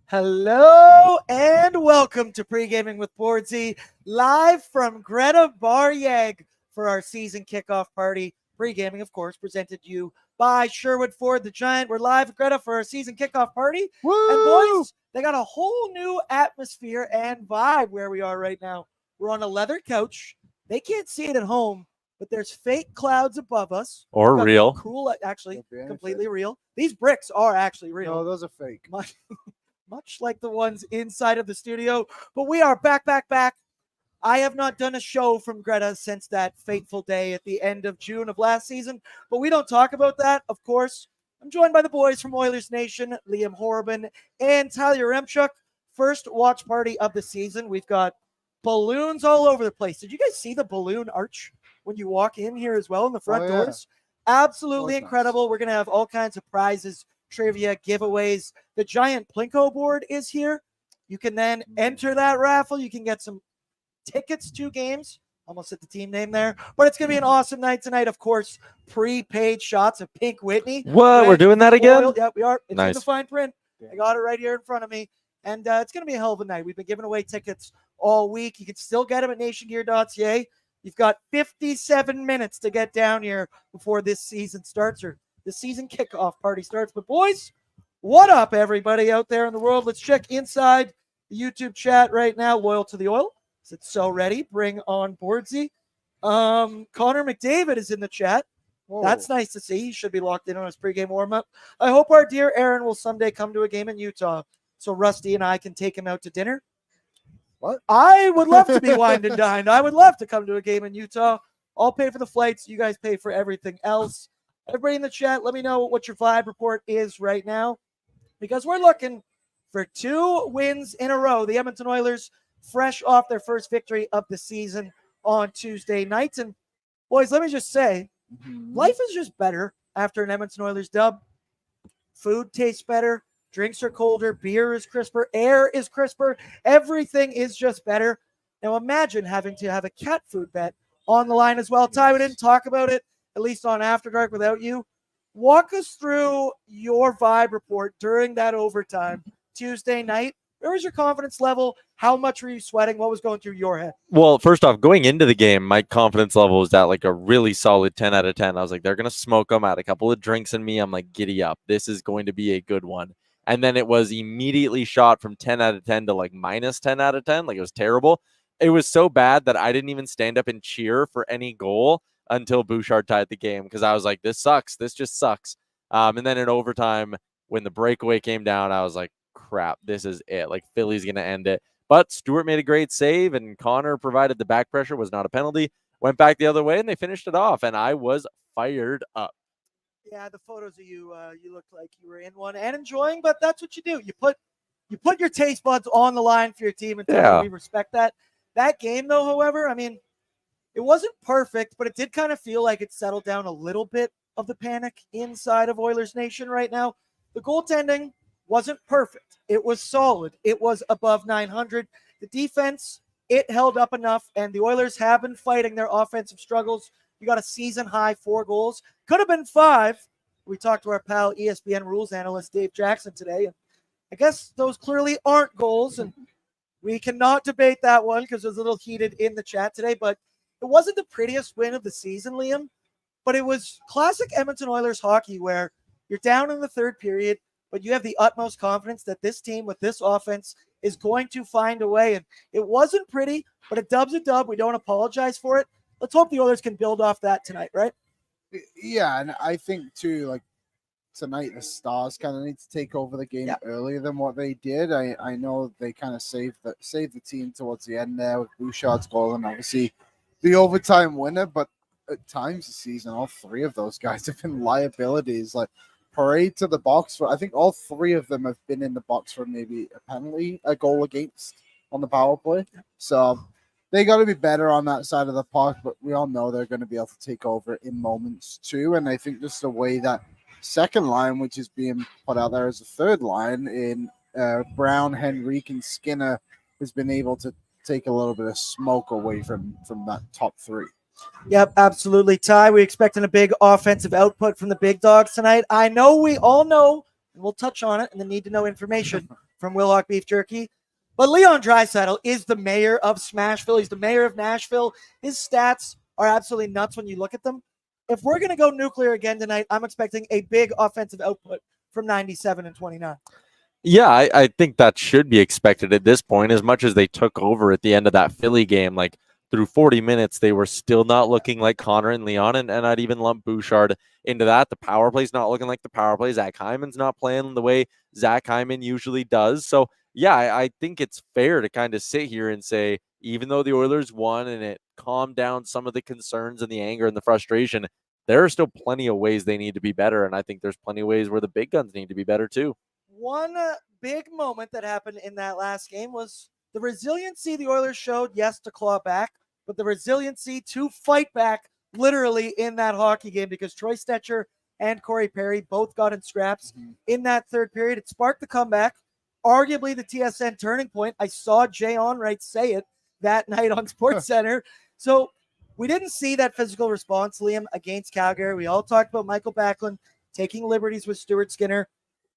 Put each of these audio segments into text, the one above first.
Hello and welcome to Pre-Gaming with BORDZY, live from Greta Bar Yag for our season kickoff party. Pre-Gaming, of course, presented to you by Sherwood Ford, the Giant. We're live at Greta for our season kickoff party. Woo! And boys, they got a whole new atmosphere and vibe where we are right now. We're on a leather couch. They can't see it at home, but there's fake clouds above us. Or real. Cool, actually, completely real. These bricks are actually real. No, those are fake. Much like the ones inside of the studio. But we are back. I have not done a show from Greta since that fateful day at the end of June of last season, but we don't talk about that, of course. I'm joined by the boys from Oilersnation, Liam Horobin and Tyler Remchuk. First watch party of the season. We've got balloons all over the place. Did you guys see the balloon arch when you walk in here as well in the front doors? Absolutely incredible. Nice. We're going to have all kinds of prizes, trivia, giveaways. The giant Plinko board is here. You can then enter that raffle. You can get some tickets to games. Almost hit the team name there. But it's going to be an awesome night tonight. Of course, prepaid shots of Pink Whitney. What? We're doing that again? Yeah, we are. It's nice. In the fine print. I got it right here in front of me. And it's going to be a hell of a night. We've been giving away tickets all week. You can still get them at nationgear.ca. You've got 57 minutes to get down here before this season starts, or the season kickoff party starts. But boys, what up, everybody out there in the world? Let's check inside the YouTube chat right now. Loyal to the oil. Is it so ready? Bring on BORDZY. Connor McDavid is in the chat. Whoa. That's nice to see. He should be locked in on his pregame warm-up. I hope our dear Aaron will someday come to a game in Utah so Rusty and I can take him out to dinner. What? I would love to be wined and dined. I would love to come to a game in Utah. I'll pay for the flights. You guys pay for everything else. Everybody in the chat, let me know what your vibe report is right now, because we're looking for 2 wins in a row. The Edmonton Oilers, fresh off their first victory of the season on Tuesday night. And boys, let me just say, life is just better after an Edmonton Oilers dub. Food tastes better. Drinks are colder. Beer is crisper. Air is crisper. Everything is just better. Now imagine having to have a cat food bet on the line as well. Ty, we didn't talk about it, at least on After Dark without you. Walk us through your vibe report during that overtime Tuesday night. Where was your confidence level? How much were you sweating? What was going through your head? Well, first off, going into the game, my confidence level was at like a really solid 10 out of 10. I was like, they're going to smoke them. I had a couple of drinks in me. I'm like, giddy up. This is going to be a good one. And then it was immediately shot from 10 out of 10 to like minus 10 out of 10. Like, it was terrible. It was so bad that I didn't even stand up and cheer for any goal until Bouchard tied the game, because I was like, this sucks. This just sucks. And then in overtime, when the breakaway came down, I was like, crap, this is it. Like, Philly's going to end it. But Stewart made a great save, and Connor provided the back pressure, was not a penalty. Went back the other way, and they finished it off, and I was fired up. Yeah, the photos of you, you looked like you were in one and enjoying, but that's what you do. You put your taste buds on the line for your team, and we respect that. That game, though, however, I mean, it wasn't perfect, but it did kind of feel like it settled down a little bit of the panic inside of Oilers Nation right now. The goaltending wasn't perfect. It was solid. It was above 900. The defense, it held up enough, and the Oilers have been fighting their offensive struggles. You got a season-high 4 goals. Could have been 5. We talked to our pal ESPN rules analyst Dave Jackson today, and I guess those clearly aren't goals, and we cannot debate that one because it was a little heated in the chat today, but it wasn't the prettiest win of the season, Liam, but it was classic Edmonton Oilers hockey where you're down in the third period, but you have the utmost confidence that this team with this offense is going to find a way. And it wasn't pretty, but a dub's a dub. We don't apologize for it. Let's hope the Oilers can build off that tonight, right? Yeah, and I think, too, like, tonight the Stars kind of need to take over the game earlier than what they did. I know they kind of saved the team towards the end there with Bouchard's goal and obviously the overtime winner, but at times this season, all 3 of those guys have been liabilities. Like, Parade to the box. I think all 3 of them have been in the box for maybe a penalty, a goal against on the power play. So they got to be better on that side of the puck, but we all know they're going to be able to take over in moments too. And I think just the way that second line, which is being put out there as a third line in Brown, Henrique, and Skinner, has been able to take a little bit of smoke away from that top 3. Yep, absolutely. Ty, we're expecting a big offensive output from the big dogs tonight. I know we all know, and we'll touch on it in the need-to-know information, from Wilhock Beef Jerky. But Leon Draisaitl is the mayor of Smashville. He's the mayor of Nashville. His stats are absolutely nuts when you look at them. If we're going to go nuclear again tonight, I'm expecting a big offensive output from 97 and 29. Yeah, I think that should be expected at this point, as much as they took over at the end of that Philly game. Like, through 40 minutes, they were still not looking like Connor and Leon, and I'd even lump Bouchard into that. The power play's not looking like the power play. Zach Hyman's not playing the way Zach Hyman usually does. So, yeah, I think it's fair to kind of sit here and say, even though the Oilers won and it calmed down some of the concerns and the anger and the frustration, there are still plenty of ways they need to be better, and I think there's plenty of ways where the big guns need to be better too. One big moment that happened in that last game was the resiliency the Oilers showed, yes, to claw back, but the resiliency to fight back literally in that hockey game, because Troy Stecher and Corey Perry both got in scraps in that third period. It sparked the comeback, arguably the TSN turning point. I saw Jay Onright say it that night on SportsCenter. So we didn't see that physical response, Liam, against Calgary. We all talked about Michael Backlund taking liberties with Stuart Skinner.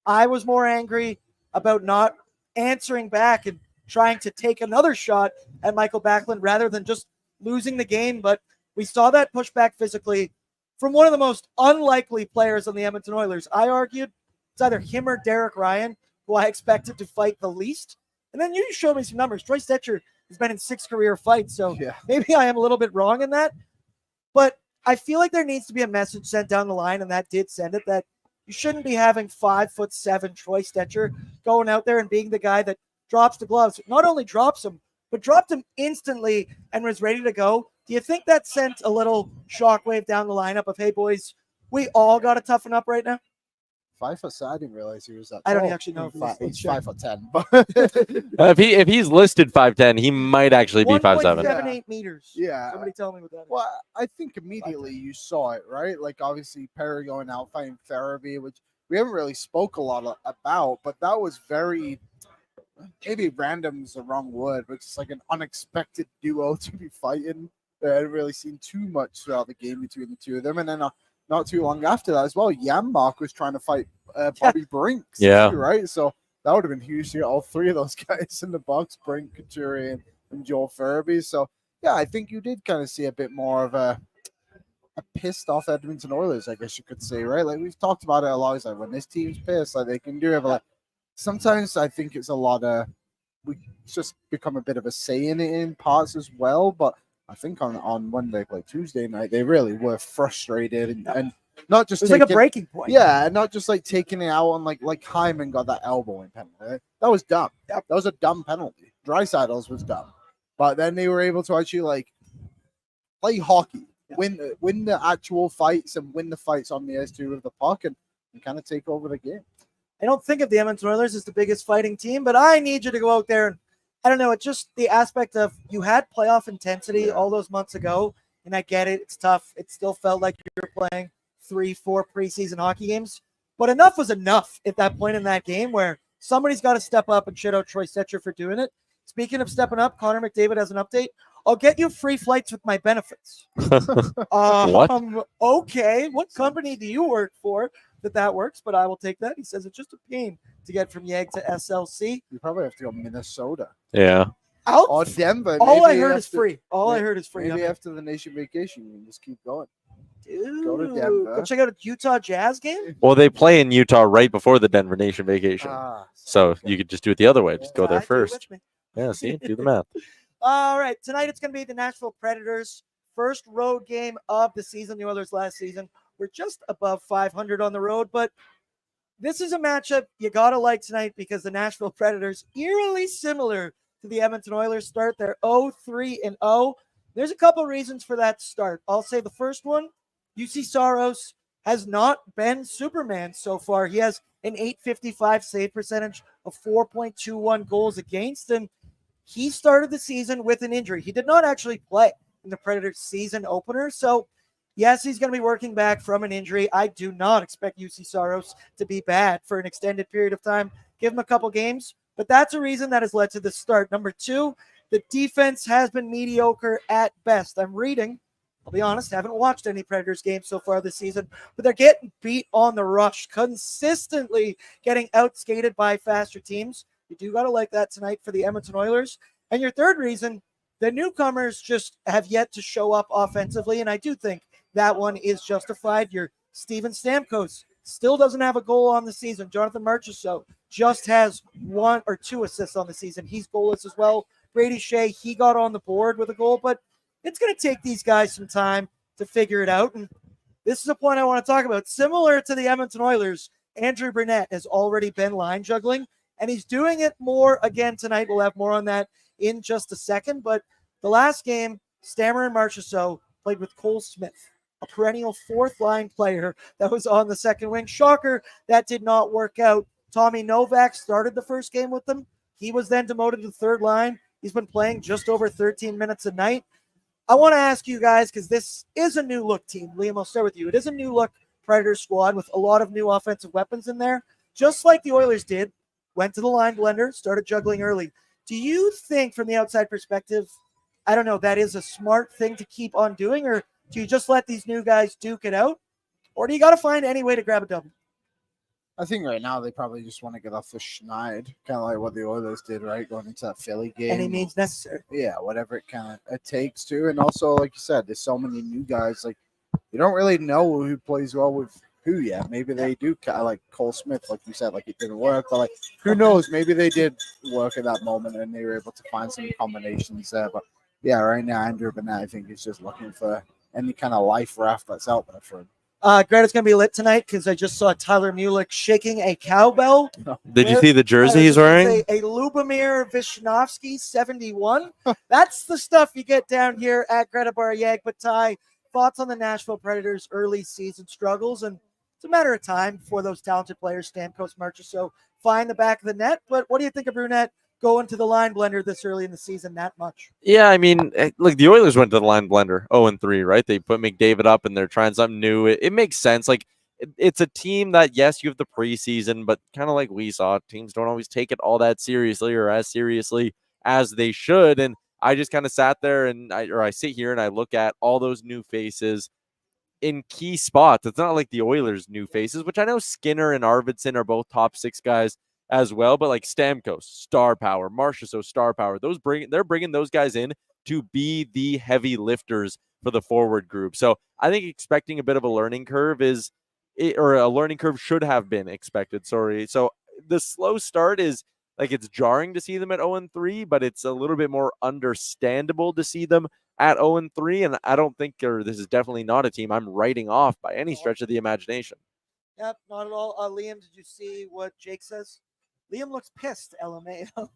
I was more angry about not answering back and trying to take another shot at Michael Backlund rather than just losing the game. But we saw that pushback physically from one of the most unlikely players on the Edmonton Oilers. I argued it's either him or Derek Ryan, who I expected to fight the least. And then you showed me some numbers. Troy Stecher has been in 6 career fights, so maybe I am a little bit wrong in that. But I feel like there needs to be a message sent down the line, and that did send it, that you shouldn't be having 5'7" Troy Stecher going out there and being the guy that drops the gloves. Not only drops them, but dropped him instantly and was ready to go. Do you think that sent a little shockwave down the lineup of, hey, boys, we all got to toughen up right now? 5'7", I didn't realize he was that I don't tall. actually know if He's 5'10", but if he's listed 5'10", he might actually be 5'7". 1.78 meters. Yeah. Somebody tell me what that is. Well, I think immediately you saw it, right? Like, obviously, Perry going out fighting Farabee, which we haven't really spoke a lot about, but that was very, maybe random is the wrong word, but it's like an unexpected duo to be fighting. I hadn't really seen too much throughout the game between the two of them. And then not too long after that as well, Janmark was trying to fight Bobby Brinks. Yeah. Right? So that would have been huge to get all three of those guys in the box, Brink, Couturier, and Joel Farabee. So, yeah, I think you did kind of see a bit more of a pissed off Edmonton Oilers, I guess you could say, right? Like, we've talked about it a lot. It's like, when this team's pissed, like, they can do it. But like, sometimes I think it's a lot of, it's just become a bit of a saying in parts as well. But I think on Monday, like Tuesday night, they really were frustrated and not just it was like a breaking point. Yeah, and not just like taking it out on like Hyman got that elbowing penalty. That was dumb. That was a dumb penalty. Draisaitl's was dumb. But then they were able to actually like play hockey, win the actual fights and win the fights on the ice too with the puck and kind of take over the game. I don't think of the Edmonton Oilers as the biggest fighting team, but I need you to go out there and, I don't know, it's just the aspect of you had playoff intensity all those months ago, and I get it. It's tough. It still felt like you were playing 3-4 preseason hockey games, but enough was enough at that point in that game where somebody's got to step up and shit out Troy Stecher for doing it. Speaking of stepping up, Connor McDavid has an update. I'll get you free flights with my benefits. What? Okay. What company do you work for that works? But I will take that. He says it's just a pain to get from Yeg to SLC. You probably have to go Minnesota. Yeah. Or Denver. All I heard is free. All I heard is free. Maybe after the nation vacation, you can just keep going. Dude, go to Denver. Go check out a Utah Jazz game. Well, they play in Utah right before the Denver Nation vacation. So you could just do it the other way. Just go there first. Yeah, see? Do the math. All right. Tonight it's going to be the Nashville Predators' first road game of the season. The Oilers last season were just above 500 on the road, but this is a matchup you got to like tonight because the Nashville Predators, eerily similar to the Edmonton Oilers, start their 0-3-0. There's a couple reasons for that start. I'll say the first one, UC Saros has not been Superman so far. He has an .855 save percentage of 4.21 goals against, and he started the season with an injury. He did not actually play in the Predators season opener, so yes, he's going to be working back from an injury. I do not expect UC Saros to be bad for an extended period of time. Give him a couple games, but that's a reason that has led to the start. Number two, the defense has been mediocre at best. I'm reading, I'll be honest, haven't watched any Predators games so far this season, but they're getting beat on the rush, consistently getting outskated by faster teams. You do got to like that tonight for the Edmonton Oilers. And your third reason, the newcomers just have yet to show up offensively, and I do think that one is justified. Your Steven Stamkos still doesn't have a goal on the season. Jonathan Marchessault just has 1 or 2 assists on the season. He's goalless as well. Brady Shea, he got on the board with a goal, but it's going to take these guys some time to figure it out. And this is a point I want to talk about. Similar to the Edmonton Oilers, Andrew Burnett has already been line juggling, and he's doing it more again tonight. We'll have more on that in just a second. But the last game, Stammer and Marchessault played with Cole Smith, a perennial fourth-line player that was on the second wing. Shocker, that did not work out. Tommy Novak started the first game with them. He was then demoted to third line. He's been playing just over 13 minutes a night. I want to ask you guys, because this is a new look team. Liam, I'll start with you. It is a new look Predators squad with a lot of new offensive weapons in there, just like the Oilers did. Went to the line blender, started juggling early. Do you think, from the outside perspective, I don't know, that is a smart thing to keep on doing, or do you just let these new guys duke it out, or do you got to find any way to grab a double? I think right now they probably just want to get off the schneid, kind of like what the Oilers did, right? Going into that Philly game. Any means necessary. Yeah, whatever it takes to. And also, like you said, there's so many new guys. Like, you don't really know who plays well with who yet. Maybe they do, kind of like Cole Smith, like you said, like it didn't work. But, like, who knows? Maybe they did work at that moment and they were able to find some combinations there. But, yeah, right now, Andrew Burnett, I think, is just looking for any kind of life raft that's out there for him. Greta's going to be lit tonight because I just saw Tyler Mulick shaking a cowbell. Did you see the jersey he's wearing? A Lubomir Visnovsky 71. That's the stuff you get down here at Greta Bar-Yag. But Ty, thoughts on the Nashville Predators' early season struggles? And it's a matter of time before those talented players, Stamkos, Marchessault, find the back of the net. But what do you think of Brunette going to the line blender this early in the season that much? Yeah, I mean, look, the Oilers went to the line blender 0-3, right? They put McDavid up and they're trying something new. It makes sense. Like, it's a team that, yes, you have the preseason, but kind of like we saw, teams don't always take it all that seriously or as seriously as they should. And I just kind of sat there and I sit here and I look at all those new faces in key spots. It's not like the Oilers' new faces, which I know Skinner and Arvidsson are both top 6 guys as well, but like Stamkos, star power, Marchessault, star power. They're bringing those guys in to be the heavy lifters for the forward group. So I think expecting a bit of a learning curve should have been expected. Sorry. So the slow start is like, it's jarring to see them at 0-3, but it's a little bit more understandable to see them at 0-3. And I don't think, or this is definitely not a team I'm writing off by any stretch of the imagination. Yep, not at all. Liam, did you see what Jake says? Liam looks pissed, LMAO.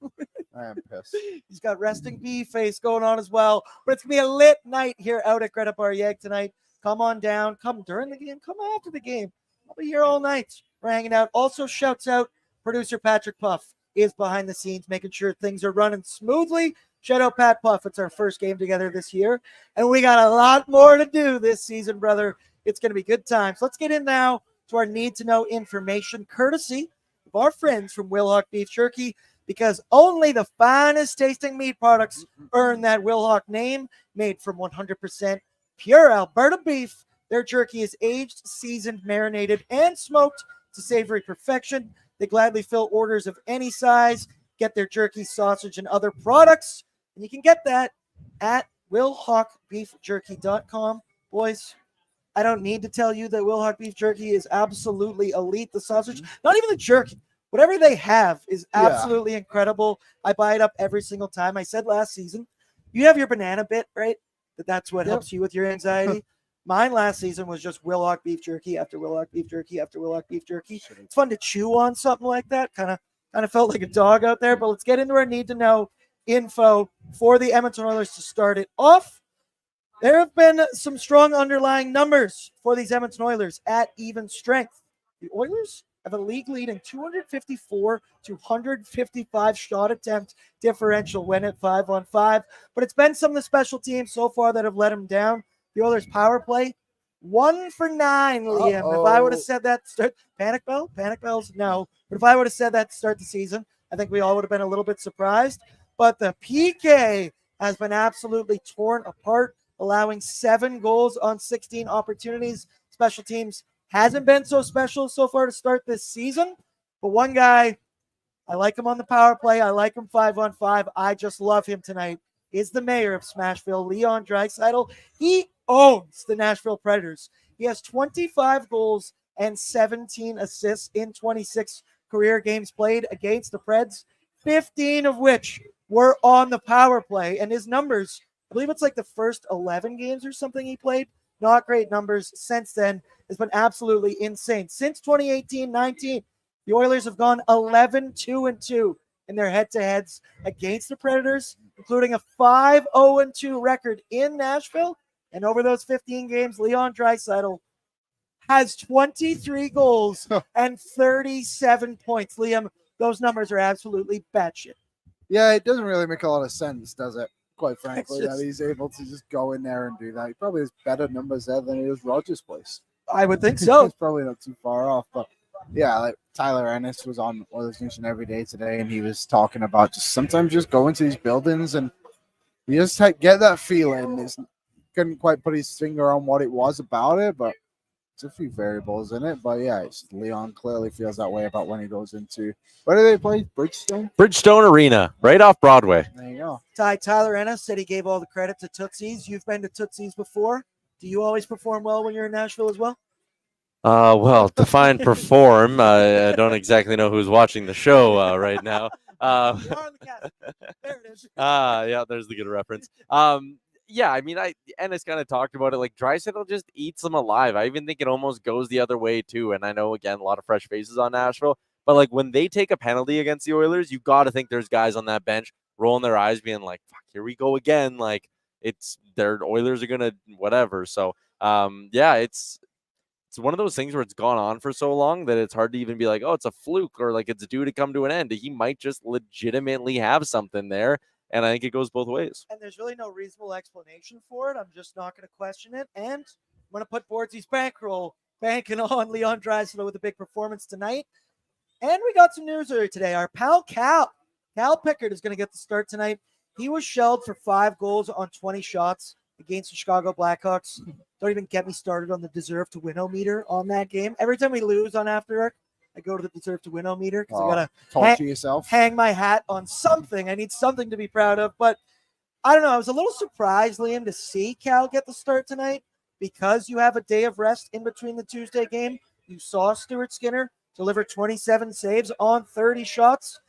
I am pissed. He's got resting bee face going on as well. But it's going to be a lit night here out at Greta Bar-Yag tonight. Come on down. Come during the game. Come after the game. I'll be here all night. We're hanging out. Also, shouts out, producer Patrick Puff is behind the scenes, making sure things are running smoothly. Shout out Pat Puff. It's our first game together this year. And we got a lot more to do this season, brother. It's going to be good times. Let's get in now to our need-to-know information, courtesy of our friends from Wilhock Beef Jerky, because only the finest tasting meat products earn that Wilhock name, made from 100% pure Alberta beef. Their jerky is aged, seasoned, marinated, and smoked to savory perfection. They gladly fill orders of any size. Get their jerky, sausage, and other products, and you can get that at WilhockBeefJerky.com. Boys, I don't need to tell you that Wilhock Beef Jerky is absolutely elite. The sausage, not even the jerky, whatever they have is absolutely incredible. I buy it up every single time. I said last season, you have your banana bit, right? That's what helps you with your anxiety. Mine last season was just Wilhock Beef Jerky after Wilhock Beef Jerky after Wilhock Beef Jerky. It's fun to chew on something like that. Kind of felt like a dog out there. But let's get into our need-to-know info for the Edmonton Oilers to start it off. There have been some strong underlying numbers for these Edmonton Oilers at even strength. The Oilers have a league-leading 254 to 155 shot attempt differential when at 5-on-5. But it's been some of the special teams so far that have let them down. The Oilers' power play, 1 for 9, Liam. If I would have said that, panic bells, no. But if I would have said that to start the season, I think we all would have been a little bit surprised. But the PK has been absolutely torn apart, allowing 7 goals on 16 opportunities. Special teams hasn't been so special so far to start this season. But one guy I like him on the power play. I like him 5-on-5. I just love him tonight. Is the mayor of Smashville, Leon Draisaitl. He owns the Nashville Predators. He has 25 goals and 17 assists in 26 career games played against the Preds, 15 of which were on the power play. And his numbers, I believe it's like the first 11 games or something he played. Not great numbers since then. Has been absolutely insane. Since 2018-19, the Oilers have gone 11-2-2 in their head-to-heads against the Predators, including a 5-0-2 record in Nashville. And over those 15 games, Leon Draisaitl has 23 goals and 37 points. Liam, those numbers are absolutely batshit. Yeah, it doesn't really make a lot of sense, does it? Quite frankly, Just, that he's able to just go in there and do that. He probably has better numbers there than he does Rogers' place. I would think so. It's probably not too far off, but yeah, like Tyler Ennis was on Oilersnation Every Day today, and he was talking about just sometimes just going to these buildings and you just get that feeling. He couldn't quite put his finger on what it was about it, but there's a few variables in it. But yeah, Leon clearly feels that way about when he goes into, where do they play? Bridgestone? Bridgestone Arena, right off Broadway. There you go. Tyler Ennis said he gave all the credit to Tootsie's. You've been to Tootsie's before. Do you always perform well when you're in Nashville as well? Well, define perform. I don't exactly know who's watching the show right now. You are on the cast. There it is. Yeah, there's the good reference. Yeah, I mean, Ennis kind of talked about it. Like, Draisaitl just eats them alive. I even think it almost goes the other way, too. And I know, again, a lot of fresh faces on Nashville. But, like, when they take a penalty against the Oilers, you got to think there's guys on that bench rolling their eyes being like, fuck, here we go again. Like, their Oilers are going to whatever. So, yeah, it's one of those things where it's gone on for so long that it's hard to even be like, oh, it's a fluke or like it's due to come to an end. He might just legitimately have something there. And I think it goes both ways. And there's really no reasonable explanation for it. I'm just not going to question it. And I'm going to put Bordzy's bankroll banking on Leon Draisaitl with a big performance tonight. And we got some news earlier today. Our pal Cal Pickard is going to get the start tonight. He was shelled for 5 goals on 20 shots against the Chicago Blackhawks. Don't even get me started on the deserve to win-o-meter on that game. Every time we lose on After Dark, I go to the deserve to win-o-meter because I got to hang my hat on something. I need something to be proud of. But I don't know. I was a little surprised, Liam, to see Cal get the start tonight because you have a day of rest in between the Tuesday game. You saw Stuart Skinner deliver 27 saves on 30 shots.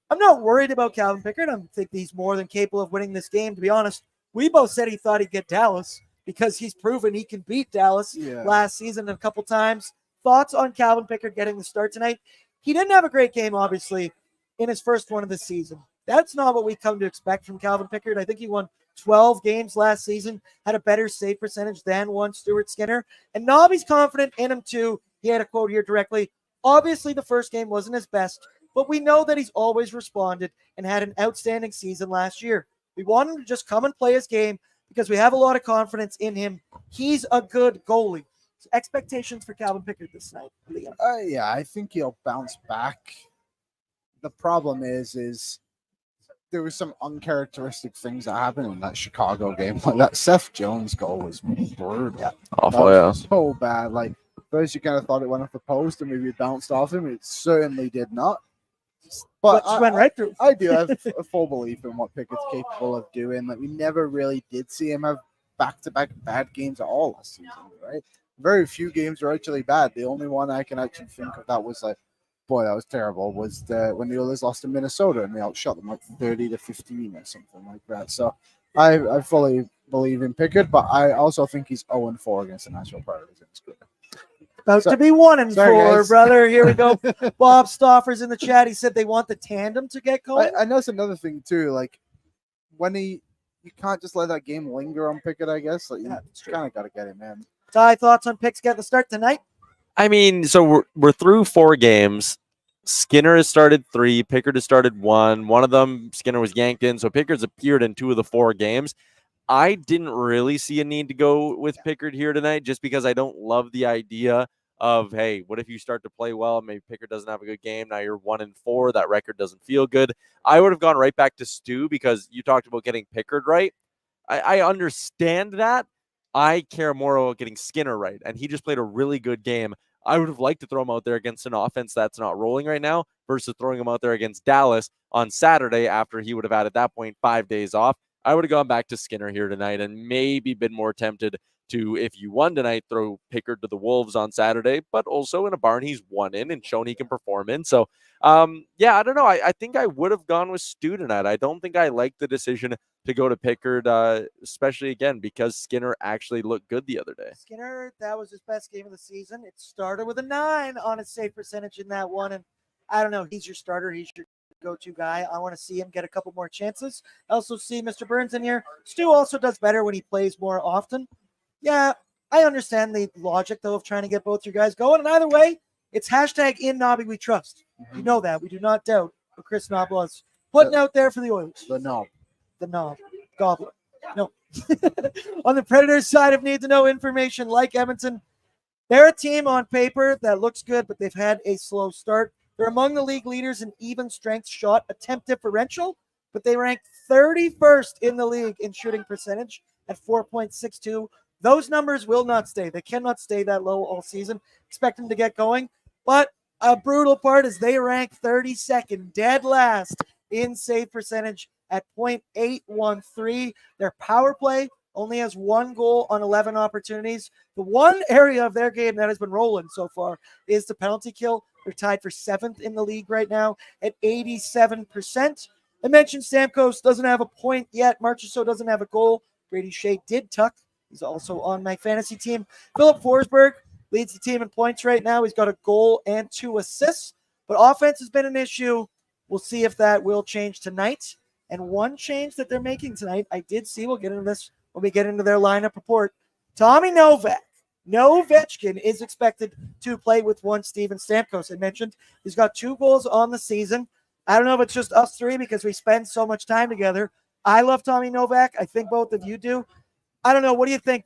I'm not worried about Calvin Pickard. I think he's more than capable of winning this game, to be honest. We both said he thought he'd get Dallas because he's proven he can beat Dallas last season a couple times. Thoughts on Calvin Pickard getting the start tonight? He didn't have a great game, obviously, in his first one of the season. That's not what we come to expect from Calvin Pickard. I think he won 12 games last season, had a better save percentage than one Stuart Skinner. And Nobby's confident in him, too. He had a quote here directly. Obviously, the first game wasn't his best, but we know that he's always responded and had an outstanding season last year. We want him to just come and play his game because we have a lot of confidence in him. He's a good goalie. So expectations for Calvin Pickard this night, Liam? Yeah, I think he'll bounce back. The problem is there was some uncharacteristic things that happened in that Chicago game. Like that Seth Jones goal was brutal. Awful, yeah. So bad. Like, first you kind of thought it went off the post and maybe it bounced off him. It certainly did not. But went right through. I do have a full belief in what Pickett's capable of doing. Like, we never really did see him have back-to-back bad games at all last season, right? Very few games were actually bad. The only one I can actually think of that was like, boy, that was terrible, was when the Oilers lost to Minnesota and they outshot them like 30-15 or something like that. So I fully believe in Pickett, but I also think he's 0-4 against the Nashville Predators in his career. About to be 1-4, guys. brother. Here we go. Bob Stoffer's in the chat. He said they want the tandem to get going. I know it's another thing too. Like when you can't just let that game linger on Pickett. I guess like you kind of got to get him in. Ty, thoughts on Picks getting the start tonight? I mean, so we're through 4 games. Skinner has started 3. Pickard has started 1. One of them, Skinner was yanked in, so Pickard's appeared in 2 of the 4 games. I didn't really see a need to go with Pickard here tonight just because I don't love the idea of, hey, what if you start to play well? Maybe Pickard doesn't have a good game. Now you're 1-4. That record doesn't feel good. I would have gone right back to Stu because you talked about getting Pickard right. I understand that. I care more about getting Skinner right, and he just played a really good game I would have liked to throw him out there against an offense that's not rolling right now versus throwing him out there against Dallas on Saturday after he would have had at that point 5 days off. I would have gone back to Skinner here tonight and maybe been more tempted to, if you won tonight, throw Pickard to the Wolves on Saturday, but also in a barn he's won in and shown he can perform in. So, yeah, I don't know. I think I would have gone with Stu tonight. I don't think I like the decision to go to Pickard, especially, again, because Skinner actually looked good the other day. Skinner, that was his best game of the season. It started with a 9 on his save percentage in that one, and I don't know. He's your starter. He's your go-to guy. I want to see him get a couple more chances. I also see Mr. Burns in here. Stu also does better when he plays more often. Yeah, I understand the logic, though, of trying to get both your guys going. And either way, it's hashtag in Nobby we trust. You know that. We do not doubt what Chris Knob was putting out there for the Oilers. The knob. The Knob. Gobbler. No. On the Predators side of need-to-know information, like Edmonton, they're a team on paper that looks good, but they've had a slow start. They're among the league leaders in even strength shot attempt differential, but they rank 31st in the league in shooting percentage at 4.62. Those numbers will not stay. They cannot stay that low all season. Expect them to get going. But a brutal part is they rank 32nd, dead last in save percentage at .813. Their power play only has 1 goal on 11 opportunities. The one area of their game that has been rolling so far is the penalty kill. They're tied for 7th in the league right now at 87%. I mentioned Stamkos doesn't have a point yet. Marchessault doesn't have a goal. Brady Shea did tuck. He's also on my fantasy team. Philip Forsberg leads the team in points right now. He's got a goal and 2 assists, but offense has been an issue. We'll see if that will change tonight. And one change that they're making tonight, I did see, we'll get into this when we get into their lineup report. Tommy Novechkin is expected to play with one Steven Stamkos. I mentioned he's got 2 goals on the season. I don't know if it's just us three because we spend so much time together. I love Tommy Novak. I think both of you do. I don't know. What do you think?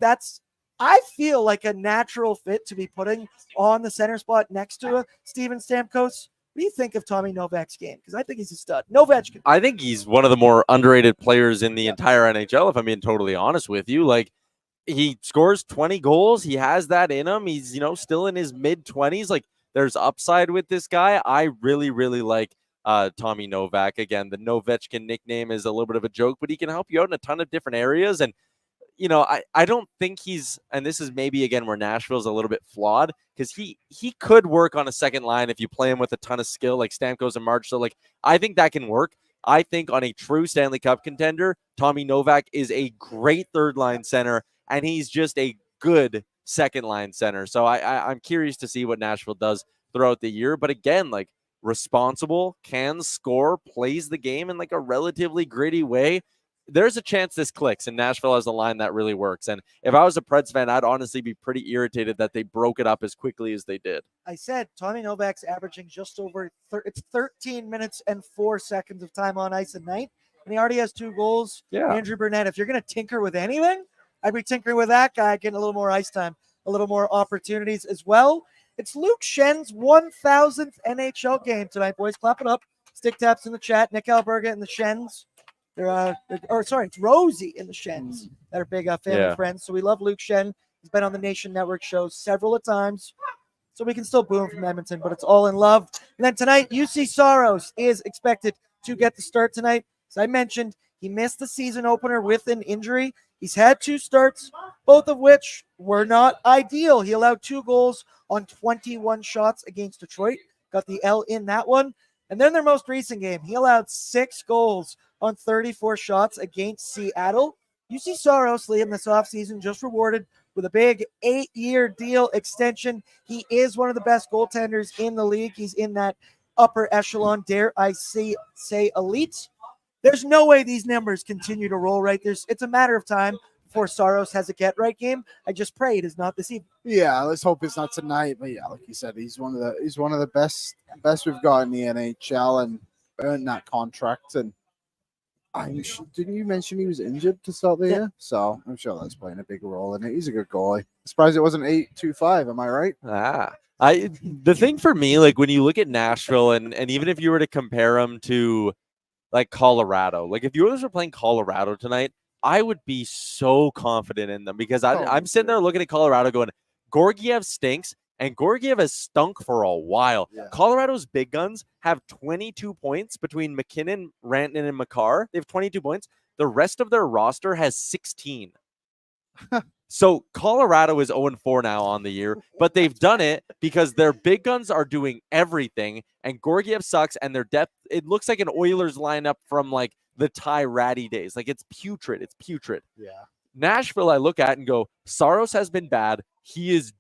I feel like a natural fit to be putting on the center spot next to a Steven Stamkos. What do you think of Tommy Novak's game? Because I think he's a stud. Novechkin. I think he's one of the more underrated players in the entire NHL, if I'm being totally honest with you. Like, he scores 20 goals. He has that in him. He's, still in his mid-20s. Like, there's upside with this guy. I really, really like Tommy Novak. Again, the Novechkin nickname is a little bit of a joke, but he can help you out in a ton of different areas. And I don't think he's, and this is maybe again where Nashville's a little bit flawed, because he could work on a second line if you play him with a ton of skill like Stamkos and March. So like, I think that can work. I think on a true Stanley Cup contender, Tommy Novak is a great third line center, and he's just a good second line center. So I'm curious to see what Nashville does throughout the year. But again, like, responsible, can score, plays the game in like a relatively gritty way. There's a chance this clicks, and Nashville has a line that really works. And if I was a Preds fan, I'd honestly be pretty irritated that they broke it up as quickly as they did. I said Tommy Novak's averaging just over it's 13 minutes and 4 seconds of time on ice a night, and he already has 2 goals. Yeah. Andrew Burnett, if you're going to tinker with anything, I'd be tinkering with that guy, getting a little more ice time, a little more opportunities as well. It's Luke Schen's 1,000th NHL game tonight, boys. Clap it up. Stick taps in the chat. Nick Alberga and the Shens. It's Rosie and the Shens that are big family friends. So we love Luke Schenn. He's been on the Nation Network shows several times. So we can still boo him from Edmonton, but it's all in love. And then tonight, UC Saros is expected to get the start tonight. As I mentioned, he missed the season opener with an injury. He's had 2 starts, both of which were not ideal. He allowed 2 goals on 21 shots against Detroit. Got the L in that one. And then their most recent game, he allowed 6 goals on 34 shots against Seattle. UC Saros, Liam, this offseason just rewarded with a big 8-year deal extension. He is one of the best goaltenders in the league. He's in that upper echelon, dare I say elite. There's no way these numbers continue to roll right. It's a matter of time before Saros has a get-right game. I just pray it is not this evening. Yeah, let's hope it's not tonight. But yeah, like you said, he's one of the best we've got in the NHL, and earned that contract. And didn't you mention he was injured to start the year? So I'm sure that's playing a big role in it. He's a good goalie. Surprised it wasn't 8.25. Am I right? The thing for me, like, when you look at Nashville, and even if you were to compare them to like Colorado, like if you were playing Colorado tonight, I would be so confident in them, because I'm sitting there looking at Colorado going, Georgiev stinks. And Georgiev has stunk for a while. Yeah. Colorado's big guns have 22 points between McKinnon, Rantanen, and Makar. They have 22 points. The rest of their roster has 16. So Colorado is 0-4 now on the year, but they've done it because their big guns are doing everything, and Georgiev sucks, and their depth, it looks like an Oilers lineup from like the Ty Ratty days. Like it's putrid. It's putrid. Yeah. Nashville, I look at and go, Saros has been bad. He is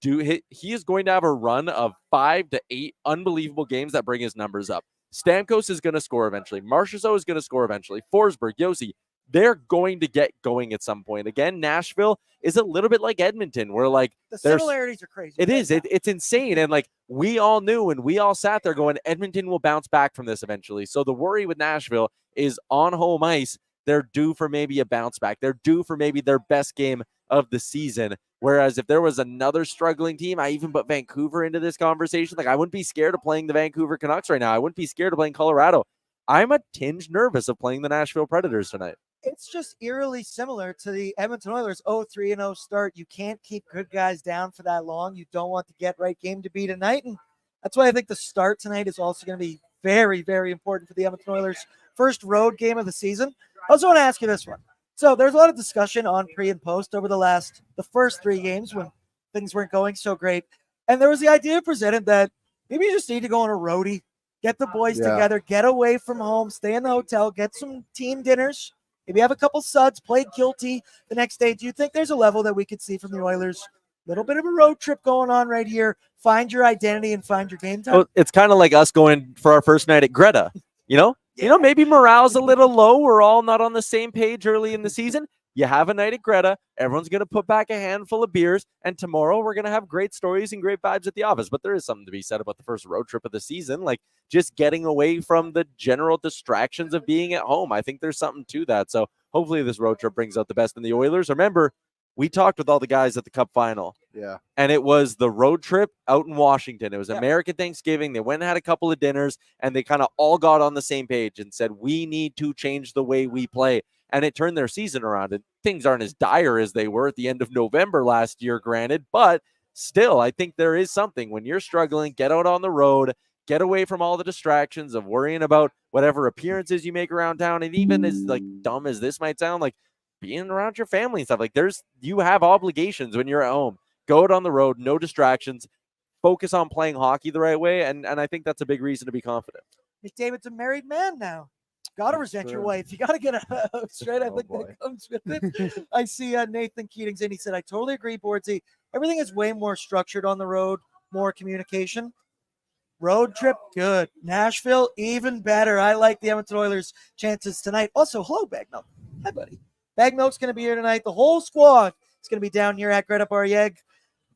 going to have a run of 5 to 8 unbelievable games that bring his numbers up. Stamkos is going to score eventually. Marchessault is going to score eventually. Forsberg, Yossi, they're going to get going at some point. Again, Nashville is a little bit like Edmonton, where like the similarities are crazy. It is. It's insane. And like we all knew and we all sat there going, Edmonton will bounce back from this eventually. So the worry with Nashville is on home ice, they're due for maybe a bounce back. They're due for maybe their best game of the season. Whereas if there was another struggling team, I even put Vancouver into this conversation. Like I wouldn't be scared of playing the Vancouver Canucks right now. I wouldn't be scared of playing Colorado. I'm a tinge nervous of playing the Nashville Predators tonight. It's just eerily similar to the Edmonton Oilers 0-3-0 start. You can't keep good guys down for that long. You don't want the get-right game to be tonight. And that's why I think the start tonight is also going to be very, very important for the Edmonton Oilers' first road game of the season. I also want to ask you this one. So there's a lot of discussion on pre and post over the first 3 games when things weren't going so great. And there was the idea presented that maybe you just need to go on a roadie, get the boys together, get away from home, stay in the hotel, get some team dinners, maybe have a couple suds, play guilty the next day. Do you think there's a level that we could see from the Oilers? A little bit of a road trip going on right here. Find your identity and find your game time. Well, it's kind of like us going for our first night at Greta, you know? Yeah. You know, maybe morale's a little low. We're all not on the same page early in the season. You have a night at Greta. Everyone's going to put back a handful of beers. And tomorrow we're going to have great stories and great vibes at the office. But there is something to be said about the first road trip of the season. Like just getting away from the general distractions of being at home. I think there's something to that. So hopefully this road trip brings out the best in the Oilers. Remember, we talked with all the guys at the Cup final. Yeah. And it was the road trip out in Washington. It was American Thanksgiving. They went and had a couple of dinners, and they kind of all got on the same page and said, we need to change the way we play. And it turned their season around. And things aren't as dire as they were at the end of November last year, granted. But still, I think there is something. When you're struggling, get out on the road, get away from all the distractions of worrying about whatever appearances you make around town. And even as like dumb as this might sound, like being around your family and stuff, like you have obligations when you're at home. Go out on the road, no distractions, focus on playing hockey the right way, and I think that's a big reason to be confident. McDavid's a married man now. Gotta resent your wife. You gotta get a straight. I think that comes with it. I see Nathan Keating's in. He said, I totally agree, Bordsy. Everything is way more structured on the road, more communication. Road trip, good. Nashville, even better. I like the Edmonton Oilers' chances tonight. Also, hello, Bagnell. Hi, buddy. Bagnell's going to be here tonight. The whole squad is going to be down here at Greta Bar-Yeg.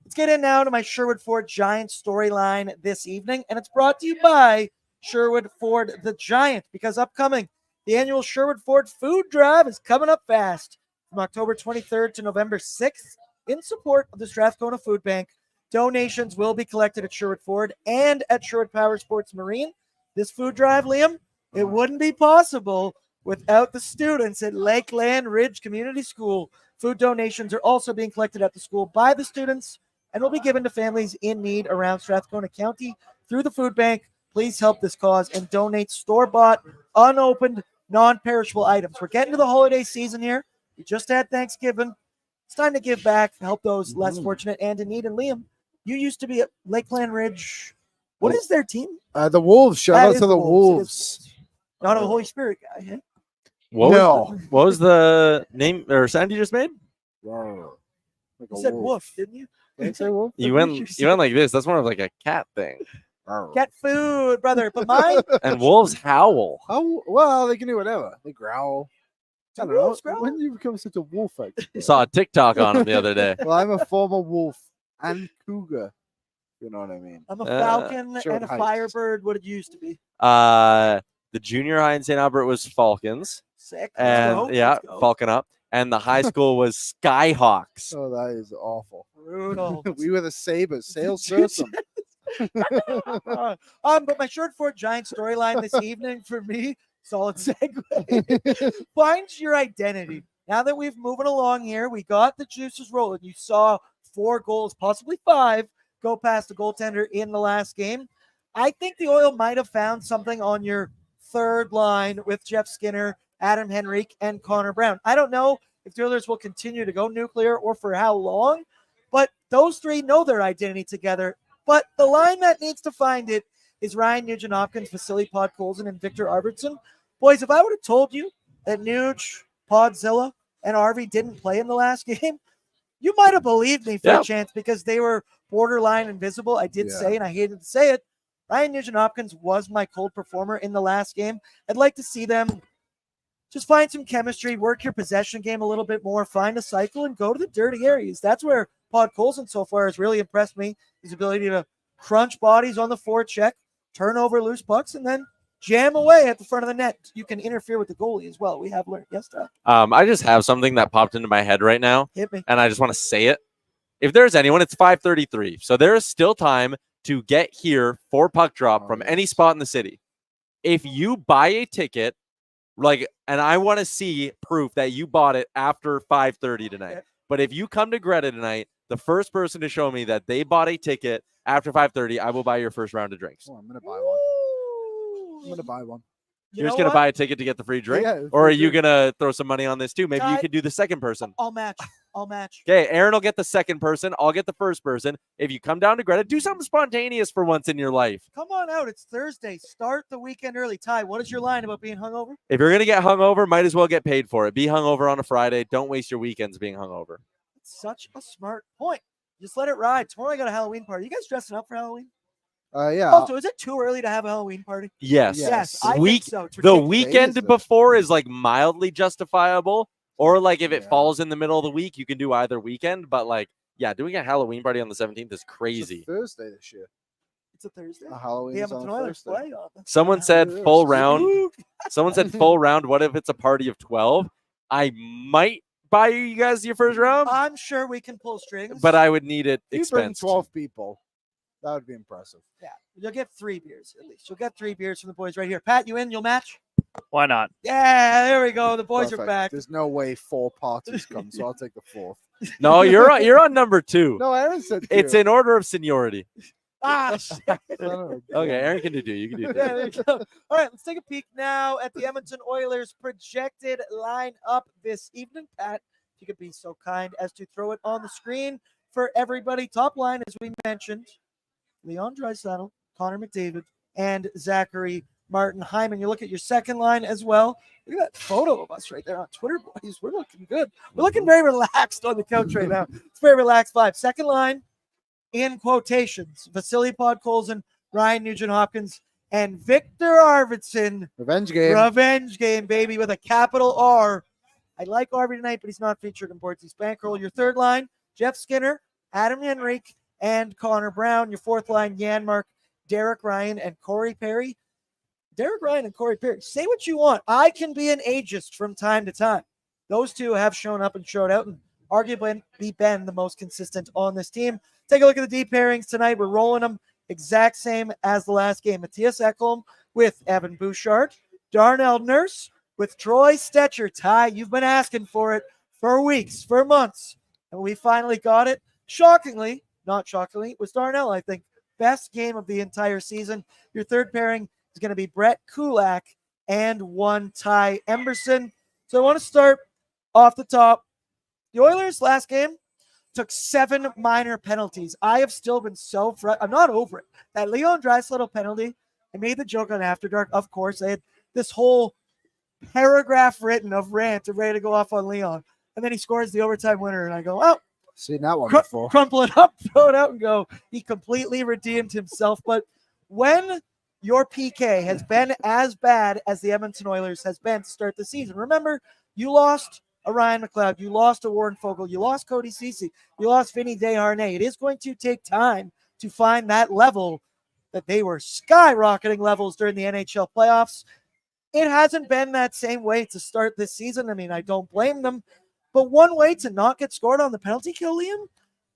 Let's get in now to my Sherwood Ford Giant storyline this evening, and it's brought to you by Sherwood Ford the Giant, because upcoming, the annual Sherwood Ford Food Drive is coming up fast from October 23rd to November 6th in support of the Strathcona Food Bank. Donations will be collected at Sherwood Ford and at Sherwood Power Sports Marine. This food drive, Liam, it wouldn't be possible without the students at Lakeland Ridge Community School. Food donations are also being collected at the school by the students and will be given to families in need around Strathcona County through the food bank. Please help this cause and donate store-bought, unopened, non-perishable items. We're getting to the holiday season here. We just had Thanksgiving. It's time to give back, help those less fortunate and in need. And Liam, you used to be at Lakeland Ridge. What is their team? The Wolves. Shout out to the Wolves. Not a Holy Spirit guy, huh? What was the name or sound you just made? Like You said woof, didn't you? Did I say wolf? You went like this. That's more of like a cat thing. Cat food, brother. But mine. And wolves howl. Oh, well, they can do whatever. They growl. I don't know. Wolves growl? When did you become such a wolf expert? Saw a TikTok on him the other day. Well, I'm a former wolf and cougar. You know what I mean? I'm a falcon Sherwood and a Heights. firebird. What did you used to be? The junior high in St. Albert was Falcons. Sick. And Let's go. Falcon up. And the high school was Skyhawks. Oh, that is awful. Brutal. We were the Sabres. Sail Sursum. But my Sherwood Ford Giant storyline this evening for me, solid segue. Find your identity. Now that we've moving along here, we got the juices rolling. You saw 4 goals, possibly 5, go past the goaltender in the last game. I think the Oil might have found something on your third line with Jeff Skinner, Adam Henrique, and Connor Brown. I don't know if the Oilers will continue to go nuclear or for how long, but those three know their identity together. But the line that needs to find it is Ryan Nugent-Hopkins, Vasily Podkolzin, and Victor Arvidsson. Boys, if I would have told you that Nuge, Podzilla, and Arvy didn't play in the last game, you might have believed me for a chance because they were borderline invisible. I did say, and I hated to say it, Ryan Nugent-Hopkins was my cold performer in the last game. I'd like to see them just find some chemistry, work your possession game a little bit more, find a cycle, and go to the dirty areas. That's where Podkolzin so far has really impressed me, his ability to crunch bodies on the forecheck, turn over loose pucks, and then jam away at the front of the net. You can interfere with the goalie as well. We have learned. Yes, Doc? I just have something that popped into my head right now. Hit me. And I just want to say it. If there's anyone, it's 5:33. So there is still time to get here for puck drop from any spot in the city. If you buy a ticket, and I want to see proof that you bought it after 5:30 tonight. Yeah. But if you come to Greta tonight, the first person to show me that they bought a ticket after 5:30, I will buy your first round of drinks. Oh, I'm gonna buy one. I'm gonna buy one. You're just gonna buy a ticket to get the free drink, Yeah, or are you gonna throw some money on this too? Maybe you Ty, could do the second person. I'll match. Okay, Aaron will get the second person. I'll get the first person. If you come down to Greta, do something spontaneous for once in your life. Come on out. It's Thursday. Start the weekend early. Ty, what is your line about being hungover? If you're gonna get hungover, might as well get paid for it. Be hungover on a Friday. Don't waste your weekends being hungover. It's such a smart point. Just let it ride. Tomorrow I got a Halloween party. You guys dressing up for Halloween? Yeah. Also, is it too early to have a Halloween party? Yes. Yes, I think so. It's The ridiculous. weekend before is like mildly justifiable, or like if it falls in the middle of the week, you can do either weekend. But like, yeah, doing a Halloween party on the 17th is crazy. It's a Thursday this year. It's a Thursday. Halloween The is on Edmonton Oilers Thursday. play on it. Someone said Yeah. full round. Someone said full round. What if it's a party of 12? I might buy you guys your first round, I'm sure we can pull strings. but I would need it If you bring expensed. 12 people, that would be impressive. Yeah, you'll get 3 beers at least. You'll get 3 beers from the boys right here. Pat, you in? You'll match? Why not? Yeah, there we go. The boys are Perfect. back. There's no way 4 parties come, so I'll take the 4th. No, you're on number 2. No, Aaron said 2. It's in order of seniority. Shit. No. Okay, Aaron can do 2. You can do 2. Yeah, there you go. All right, let's take a peek now at the Edmonton Oilers projected lineup this evening. Pat, if you could be so kind as to throw it on the screen for everybody. Top line, as we mentioned, Leon Draisaitl, Connor McDavid, and Zachary Martin Hyman. You look at your second line as well. Look at that photo of us right there on Twitter, boys. We're looking good. We're looking very relaxed on the couch right now. It's a very relaxed vibe. Second line, in quotations, Vasily Podkolzin, Ryan Nugent-Hopkins, and Victor Arvidsson. Revenge game. Revenge game, baby, with a capital R. I like Arby tonight, but he's not featured in BORDZY's bankroll. Your third line, Jeff Skinner, Adam Henrique, and Connor Brown. Your fourth line, Janmark, Derek Ryan, and Corey Perry. Derek Ryan and Corey Perry, say what you want. I can be an ageist from time to time. Those two have shown up and showed out, and arguably been the most consistent on this team. Take a look at the D pairings tonight. We're rolling them exact same as the last game. Matthias Ekholm with Evan Bouchard, Darnell Nurse with Troy Stetcher. Ty, you've been asking for it for weeks, for months, and we finally got it. Shockingly, not shockingly, it was Darnell, I think. Best game of the entire season. Your third pairing is going to be Brett Kulak and one Ty Emberson. So I want to start off the top. The Oilers last game took 7 minor penalties. I have still been so I'm not over it. That Leon Draisaitl penalty, I made the joke on After Dark. Of course, I had this whole paragraph written of rant and ready to go off on Leon. And then he scores the overtime winner, and I go, oh, Seen that one before. crumple it up, throw it out, and go, he completely redeemed himself. But when your PK has been as bad as the Edmonton Oilers has been to start the season, remember, you lost a Ryan McLeod, you lost a Warren Fogle, you lost Cody Ceci, you lost Vinny Desharnais. It is going to take time to find that level that they were skyrocketing levels during the NHL playoffs. It hasn't been that same way to start this season. I mean, I don't blame them. But one way to not get scored on the penalty kill, Liam,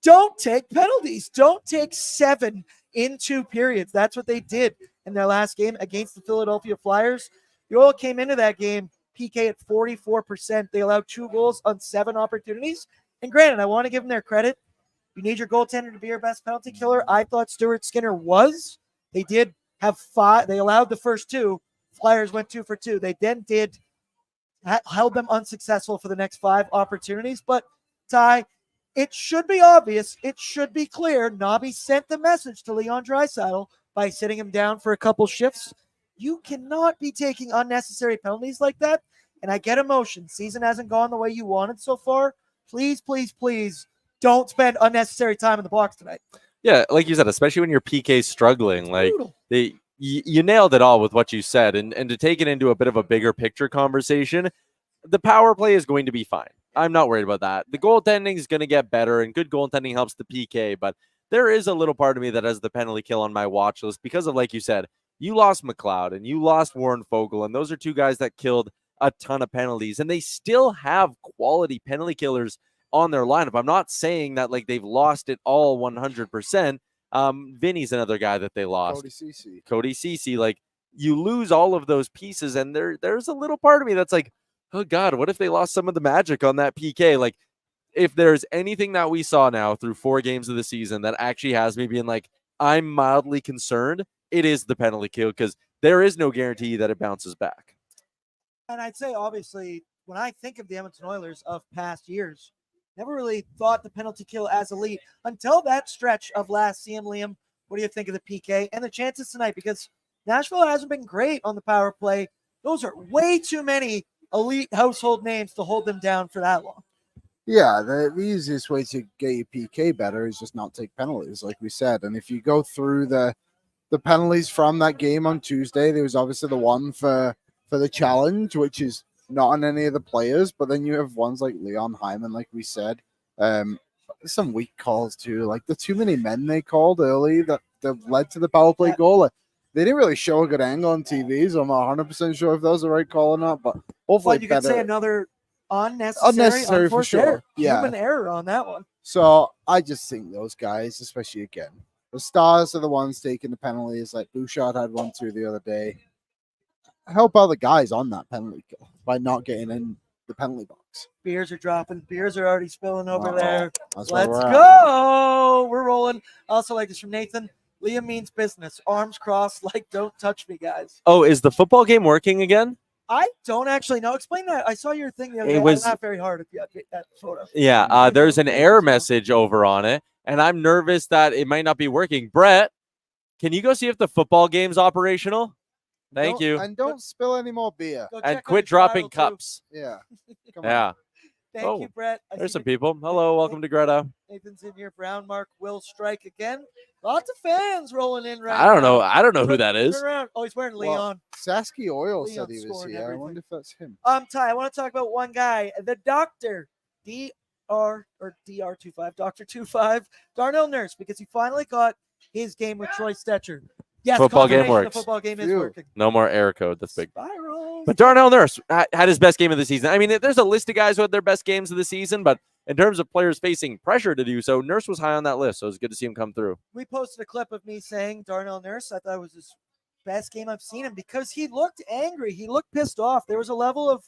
don't take penalties. Don't take 7 in 2 periods. That's what they did in their last game against the Philadelphia Flyers. The Oil came into that game, PK at 44%. They allowed 2 goals on 7 opportunities. And granted, I want to give them their credit. You need your goaltender to be your best penalty killer. I thought Stuart Skinner was. They did have 5. They allowed the first 2. Flyers went 2 for 2. They then held them unsuccessful for the next 5 opportunities. But, Ty, it should be obvious. It should be clear. Nobby sent the message to Leon Draisaitl by sitting him down for a couple shifts. You cannot be taking unnecessary penalties like that. And I get emotion. Season hasn't gone the way you wanted so far. Please, please, please don't spend unnecessary time in the box tonight. Yeah, like you said, especially when your PK's struggling. Like you nailed it all with what you said. And to take it into a bit of a bigger picture conversation, the power play is going to be fine. I'm not worried about that. The goaltending is going to get better, and good goaltending helps the PK. But there is a little part of me that has the penalty kill on my watch list because of, like you said, you lost McLeod and you lost Warren Fogle, and those are 2 guys that killed a ton of penalties, and they still have quality penalty killers on their lineup. I'm not saying that like they've lost it all 100%. Vinny's another guy that they lost. Cody Ceci. Like, you lose all of those pieces, and there's a little part of me that's like, oh God, what if they lost some of the magic on that PK? Like, if there's anything that we saw now through 4 games of the season that actually has me being like, I'm mildly concerned, it is the penalty kill, because there is no guarantee that it bounces back. And I'd say, obviously, when I think of the Edmonton Oilers of past years, never really thought the penalty kill as elite until that stretch of last season. Liam, what do you think of the PK and the chances tonight? Because Nashville hasn't been great on the power play. Those are way too many elite household names to hold them down for that long. Yeah, the easiest way to get your PK better is just not take penalties, like we said. And if you go through the penalties from that game on Tuesday, there was obviously the one for the challenge, which is not on any of the players, but then you have ones like Leon Hyman, like we said. Some weak calls too, like the too many men they called early that led to the power play goal. They didn't really show a good angle on TV, so I'm not 100% sure if that was the right call or not, but hopefully you could say another unnecessary for sure. Error. Yeah. Human error on that one. So I just think those guys, especially again, the Stars are the ones taking the penalties. Like Bouchard had one too the other day. Help out the guys on that penalty kill by not getting in the penalty box. Beers are dropping. Beers are already spilling over there. Let's go. We're rolling. I also like this from Nathan. Liam means business. Arms crossed, like don't touch me, guys. Oh, is the football game working again? I don't actually know. Explain that. I saw your thing the other day. It was not very hard if you had that photo. Yeah, there's an error message over on it, and I'm nervous that it might not be working. Brett, can you go see if the football game's operational? Thank you. And don't spill any more beer. And quit dropping cups. Yeah. Yeah. Thank you, Brett. There's some people. Hello, welcome to Greta. Nathan's in here. Brown Mark will strike again. Lots of fans rolling in right now. I don't know who that is. Oh, he's wearing Leon. Sasky Oil said he was here. I wonder if that's him. Ty, I want to talk about one guy, the doctor, DR25, Dr. 25, Darnell Nurse, because he finally got his game with Troy Stetcher. Yes, football game works. The football game is working. No more error code. That's big. Spirals. But Darnell Nurse had his best game of the season. I mean, there's a list of guys who had their best games of the season, but in terms of players facing pressure to do so, Nurse was high on that list, so it was good to see him come through. We posted a clip of me saying Darnell Nurse. I thought it was his best game I've seen him because he looked angry. He looked pissed off. There was a level of,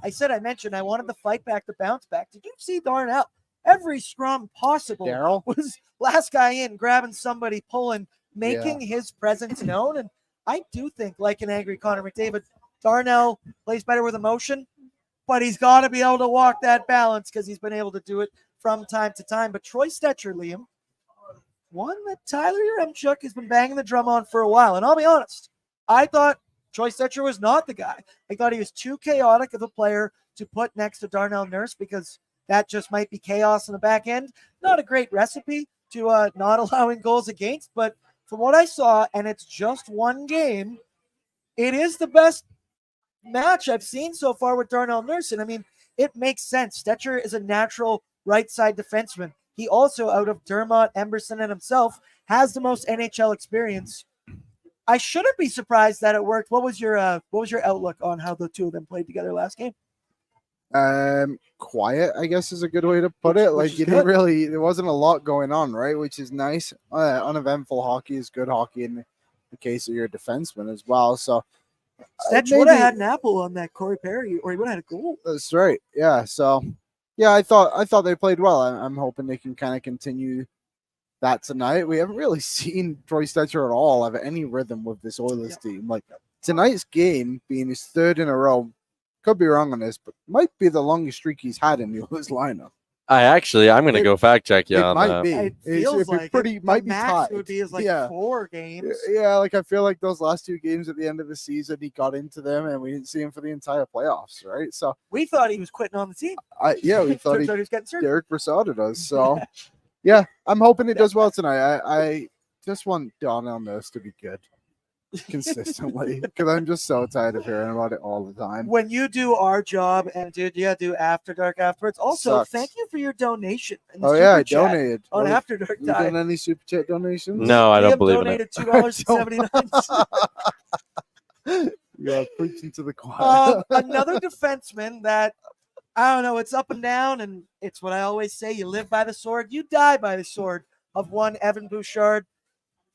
I mentioned I wanted the fight back, the bounce back. Did you see Darnell? Every scrum possible was last guy in, grabbing somebody, pulling, making his presence known. And I do think, like an angry Connor McDavid, Darnell plays better with emotion, but he's got to be able to walk that balance because he's been able to do it from time to time. But Troy Stetcher, Liam, one that Tyler Yaremchuk has been banging the drum on for a while. And I'll be honest, I thought Troy Stetcher was not the guy. I thought he was too chaotic of a player to put next to Darnell Nurse because that just might be chaos in the back end. Not a great recipe to not allowing goals against, but from what I saw, and it's just one game, it is the best match I've seen so far with Darnell Nurse. And I mean, it makes sense. Stetcher is a natural right side defenseman. He also, out of Dermott, Emberson, and himself, has the most NHL experience. I shouldn't be surprised that it worked. What was your outlook on how the two of them played together last game? Quiet, I guess, is a good way to put it. Like, you didn't really, there wasn't a lot going on, right? Which is nice. Uneventful hockey is good hockey in the case of your defenseman as well. So Stetch would have had an apple on that Corey Perry, or he would have had a goal. That's right. Yeah. So Yeah, I thought they played well. I'm hoping they can kind of continue that tonight. We haven't really seen Troy Stetcher at all have any rhythm with this Oilers team. Like tonight's game being his third in a row, could be wrong on this, but might be the longest streak he's had in the Oilers lineup. I'm going to go fact check you It on might that. be. It It's feels like pretty. it. Might The be max tied. would be is like 4 games. Yeah, like I feel like those last 2 games at the end of the season, he got into them, and we didn't see him for the entire playoffs, right? So We thought he was quitting on the team. we thought Turns out he was getting served. Derek Brassard us. So yeah, I'm hoping it does well tonight. I just want Donnell Nurse to be good consistently because I'm just so tired of hearing about it all the time. When you do our job, and dude, you gotta do After Dark afterwards. Also, Sucks. thank you for your donation. In the Oh yeah, I super chat donated. on What, After Dark you done time. any super chat donations? No, I don't Liam believe in it. donated $2.79. Yeah, preaching to the choir. Another defenseman that I don't know. It's up and down, and it's what I always say: you live by the sword, you die by the sword. Of one, Evan Bouchard.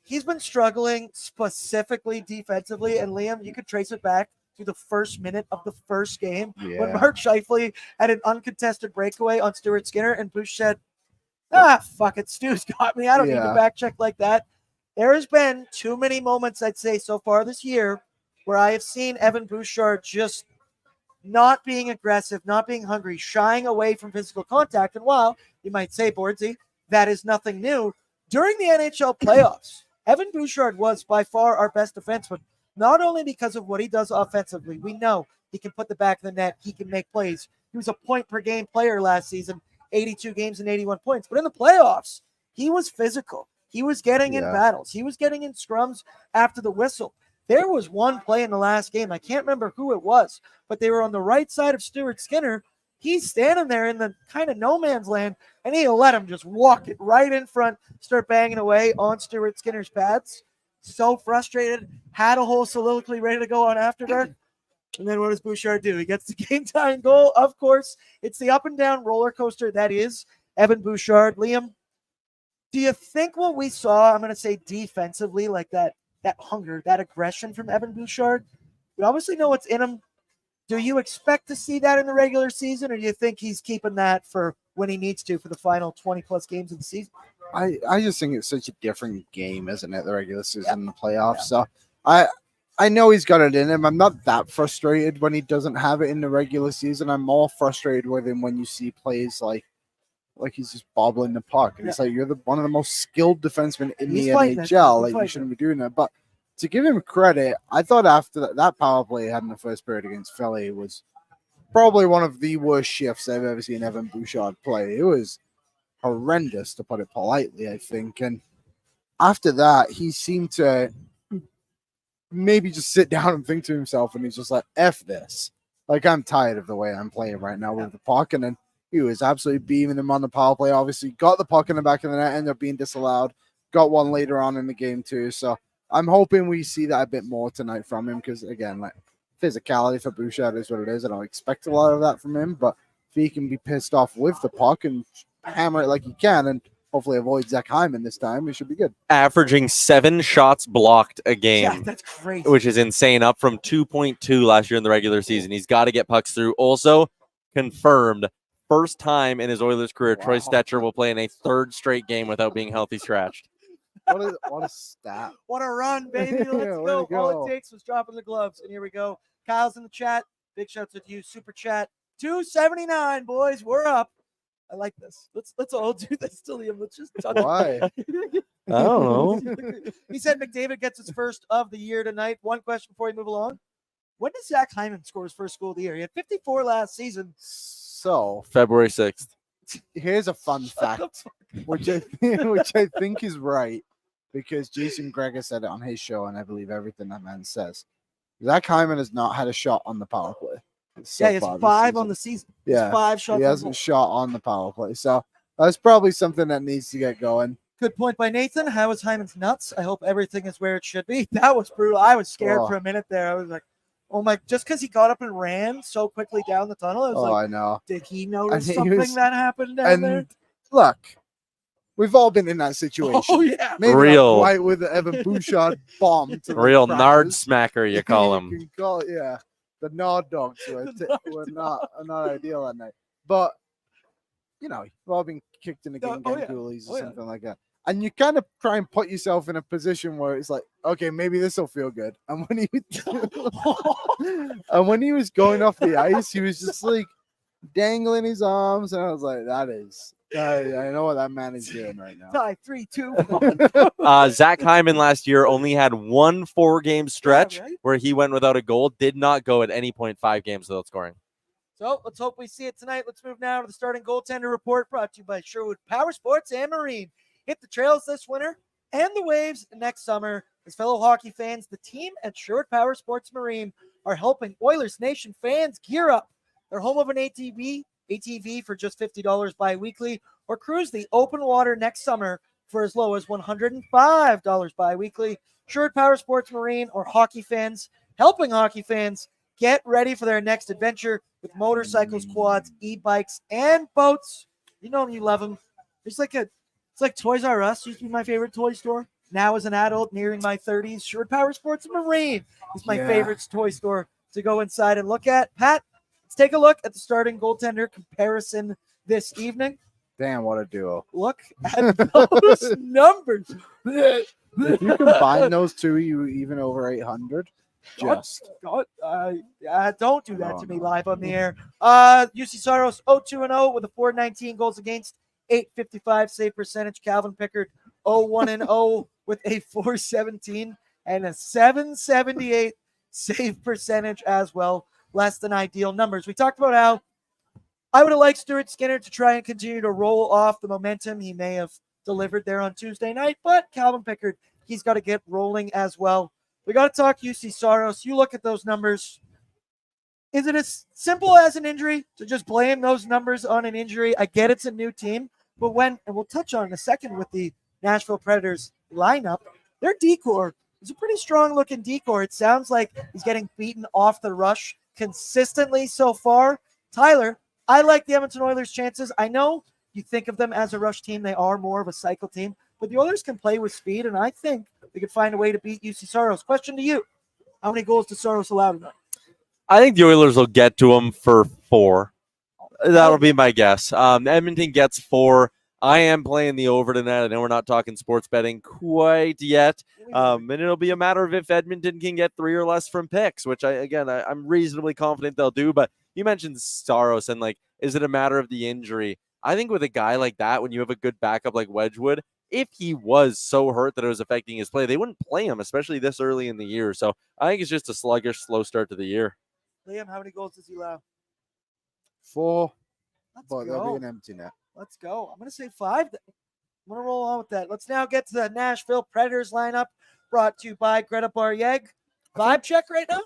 He's been struggling specifically defensively, and Liam, you could trace it back to the first minute of the first game when Mark Scheifele had an uncontested breakaway on Stuart Skinner, and Bush said, fuck it, Stu's got me. I don't need to back check like that. There has been too many moments, I'd say, so far this year where I have seen Evan Bouchard just not being aggressive, not being hungry, shying away from physical contact. And while you might say, Bordsy, that is nothing new, during the NHL playoffs, Evan Bouchard was by far our best defenseman, not only because of what he does offensively. We know he can put the back of the net. He can make plays. He was a point-per-game player last season, 82 games and 81 points. But in the playoffs, he was physical. He was getting in battles. He was getting in scrums after the whistle. There was one play in the last game. I can't remember who it was, but they were on the right side of Stuart Skinner. He's standing there in the kind of no man's land, and he'll let him just walk it right in front, start banging away on Stuart Skinner's pads. So frustrated, had a whole soliloquy ready to go on After Dark. And then what does Bouchard do? He gets the game-tying goal. Of course, it's the up-and-down roller coaster that is Evan Bouchard. Liam, do you think what we saw, I'm going to say defensively, like that hunger, that aggression from Evan Bouchard, we obviously know what's in him. Do you expect to see that in the regular season, or do you think he's keeping that for when he needs to for the final 20-plus games of the season? I just think it's such a different game, isn't it, the regular season and the playoffs. So I know he's got it in him. I'm not that frustrated when he doesn't have it in the regular season. I'm more frustrated with him when you see plays like he's just bobbling the puck. And it's like you're one of the most skilled defensemen in the NHL. Like you shouldn't be doing that. But to give him credit, I thought after that power play he had in the first period against Philly was probably one of the worst shifts I've ever seen Evan Bouchard play. It was horrendous, to put it politely, I think. And after that, he seemed to maybe just sit down and think to himself, and he's just like, F this. Like, I'm tired of the way I'm playing right now with the puck. And then he was absolutely beaming him on the power play. Obviously, got the puck in the back of the net, ended up being disallowed. Got one later on in the game, too. So I'm hoping we see that a bit more tonight from him because, again, like physicality for Bouchard is what it is. I don't expect a lot of that from him, but if he can be pissed off with the puck and hammer it like he can and hopefully avoid Zach Hyman this time, it should be good. Averaging 7 shots blocked a game. Yeah, that's crazy. Which is insane, up from 2.2 last year in the regular season. He's got to get pucks through. Also confirmed, first time in his Oilers career, Troy Stetcher will play in a 3rd straight game without being healthy scratched. What a stat. What a run, baby. Let's go. All it takes was dropping the gloves. And here we go. Kyle's in the chat. Big shouts to you. Super chat. 279, boys. We're up. I like this. Let's all do this to Liam. Let's just touch Why? I don't know. He said McDavid gets his first of the year tonight. One question before we move along. When does Zach Hyman score his first goal of the year? He had 54 last season. So February 6th. Here's a fun fact, which I think is right, because Jason Greger said it on his show, and I believe everything that man says. Zach Hyman has not had a shot on the power play. So he has 5 on the season. Yeah, 5 shots. He hasn't shot on the power play, so that's probably something that needs to get going. Good point by Nathan. How is Hyman's nuts? I hope everything is where it should be. That was brutal. I was scared for a minute there. I was like, oh my, just because he got up and ran so quickly down the tunnel. I was like, I know. Did he notice something that happened down there? Look, we've all been in that situation. Oh, yeah. Maybe Real. not quite with the Evan Bouchard bomb. To Real the nard crackers. smacker, you call him. You can call it, yeah. The Nard dogs were not ideal that night. But you know, you've all been kicked in the game, Oh, yeah. goalies or Oh, yeah. something like that. And you kind of try and put yourself in a position where it's like, okay, maybe this will feel good. And when he was going off the ice, he was just like dangling his arms, and I was like, I know what that man is doing right now. Tie 3, 2, 1. Zach Hyman last year only had one 4-game stretch right? where he went without a goal. Did not go at any point 5 games without scoring. So let's hope we see it tonight. Let's move now to the starting goaltender report brought to you by Sherwood Power Sports and Marine. Hit the trails this winter and the waves next summer. As fellow hockey fans, the team at Sherwood Power Sports Marine are helping Oilers Nation fans gear up. They're home of an ATV for just $50 bi-weekly, or cruise the open water next summer for as low as $105 bi-weekly. Sherwood Power Sports Marine, or hockey fans helping hockey fans get ready for their next adventure with motorcycles, quads, e-bikes, and boats. You know them, you love them. It's like Toys R Us used to be my favorite toy store. Now as an adult, nearing my 30s, Sherwood Power Sports Marine is my favorite toy store to go inside and look at. Pat, let's take a look at the starting goaltender comparison this evening. Damn, what a duo. Look at those numbers. If you combine those two, you even over 800. Just. Don't do that to me live on the air. UC Saros 0-2-0 with a 419 goals against, 855 save percentage. Calvin Pickard 0-1-0 with a 417 and a 778 save percentage as well. Less than ideal numbers. We talked about how I would have liked Stuart Skinner to try and continue to roll off the momentum he may have delivered there on Tuesday night, but Calvin Pickard, he's got to get rolling as well. We got to talk UC Saros. You look at those numbers. Is it as simple as an injury to just blame those numbers on an injury? I get it's a new team, but and we'll touch on in a second with the Nashville Predators lineup, their decor is a pretty strong-looking decor. It sounds like he's getting beaten off the rush consistently so far. Tyler, I like the Edmonton Oilers' chances. I know you think of them as a rush team. They are more of a cycle team, but the Oilers can play with speed, and I think they could find a way to beat UC Saros. Question to you. How many goals does Saros allow tonight? I think the Oilers will get to him for 4. That'll be my guess. Edmonton gets 4. I am playing the over tonight. I know we're not talking sports betting quite yet. And it'll be a matter of if Edmonton can get 3 or less from picks, which I'm reasonably confident they'll do. But you mentioned Saros and is it a matter of the injury? I think with a guy like that, when you have a good backup like Wedgwood, if he was so hurt that it was affecting his play, they wouldn't play him, especially this early in the year. So I think it's just a sluggish, slow start to the year. Liam, how many goals does he allow? 4. Let's But go. there'll be an empty net. Let's go. I'm going to say 5. I'm going to roll on with that. Let's now get to the Nashville Predators lineup brought to you by Greta Baryeg. Vibe check right now.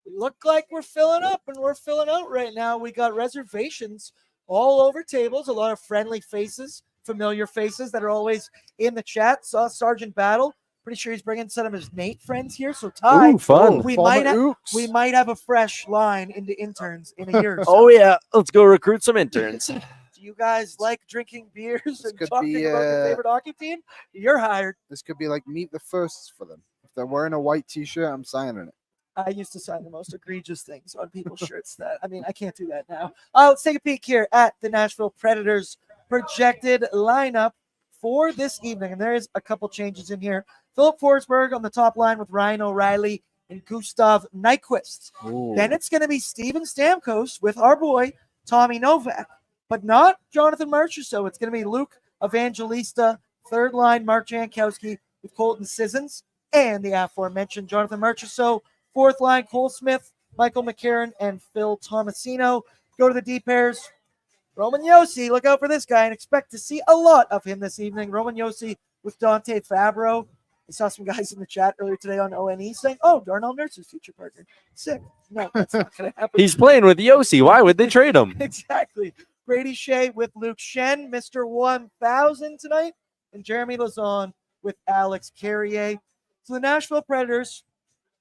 We look like we're filling up, and we're filling out right now. We got reservations all over tables, a lot of friendly faces, familiar faces that are always in the chat. Saw Sergeant Battle. Pretty sure he's bringing some of his Nate friends here. So Ty, ooh, fun. We might have a fresh line into interns in a year or so. Oh yeah, let's go recruit some interns. Do you guys like drinking beers and could talking be, about your favorite hockey team? You're hired. This could be like meet the firsts for them. If they're wearing a white t-shirt, I'm signing it. I used to sign the most egregious things on people's shirts. I can't do that now. Let's take a peek here at the Nashville Predators projected lineup for this evening. And there is a couple changes in here. Philip Forsberg on the top line with Ryan O'Reilly and Gustav Nyquist. Ooh. Then it's going to be Steven Stamkos with our boy Tommy Novak, but not Jonathan Marchessault. It's going to be Luke Evangelista, third line Mark Jankowski with Colton Sissons, and the aforementioned Jonathan Marchessault, fourth line Cole Smith, Michael McCarron, and Phil Tomasino. Go to the D pairs. Roman Josi, look out for this guy and expect to see a lot of him this evening. Roman Josi with Dante Fabro. I saw some guys in the chat earlier today on ONE saying, oh, Darnell Nurse's future partner. Sick. No, that's not going to happen. He's playing with Josi. Why would they trade him? Exactly. Brady Shea with Luke Shen, Mr. 1000 tonight, and Jeremy Lazon with Alex Carrier. So the Nashville Predators,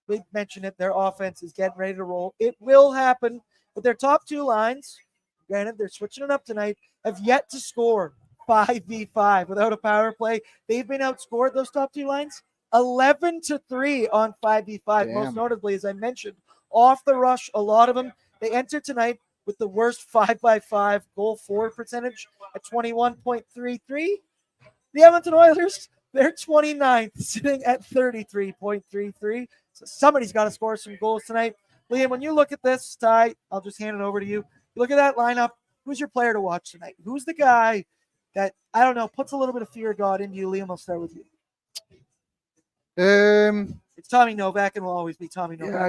we mentioned it, their offense is getting ready to roll. It will happen, but their top 2 lines, granted, they're switching it up tonight, have yet to score 5v5 without a power play. They've been outscored, those top 2 lines, 11-3 on 5v5. Damn. Most notably, as I mentioned, off the rush, a lot of them. They enter tonight with the worst 5x5 goal forward percentage at 21.33. The Edmonton Oilers, they're 29th, sitting at 33.33. So somebody's got to score some goals tonight. Liam, when you look at this, Ty, I'll just hand it over to you. You look at that lineup. Who's your player to watch tonight? Who's the guy that, I don't know, puts a little bit of fear of God into you? Liam, I'll start with you. It's Tommy Novak, and will always be Tommy Novak. Yeah,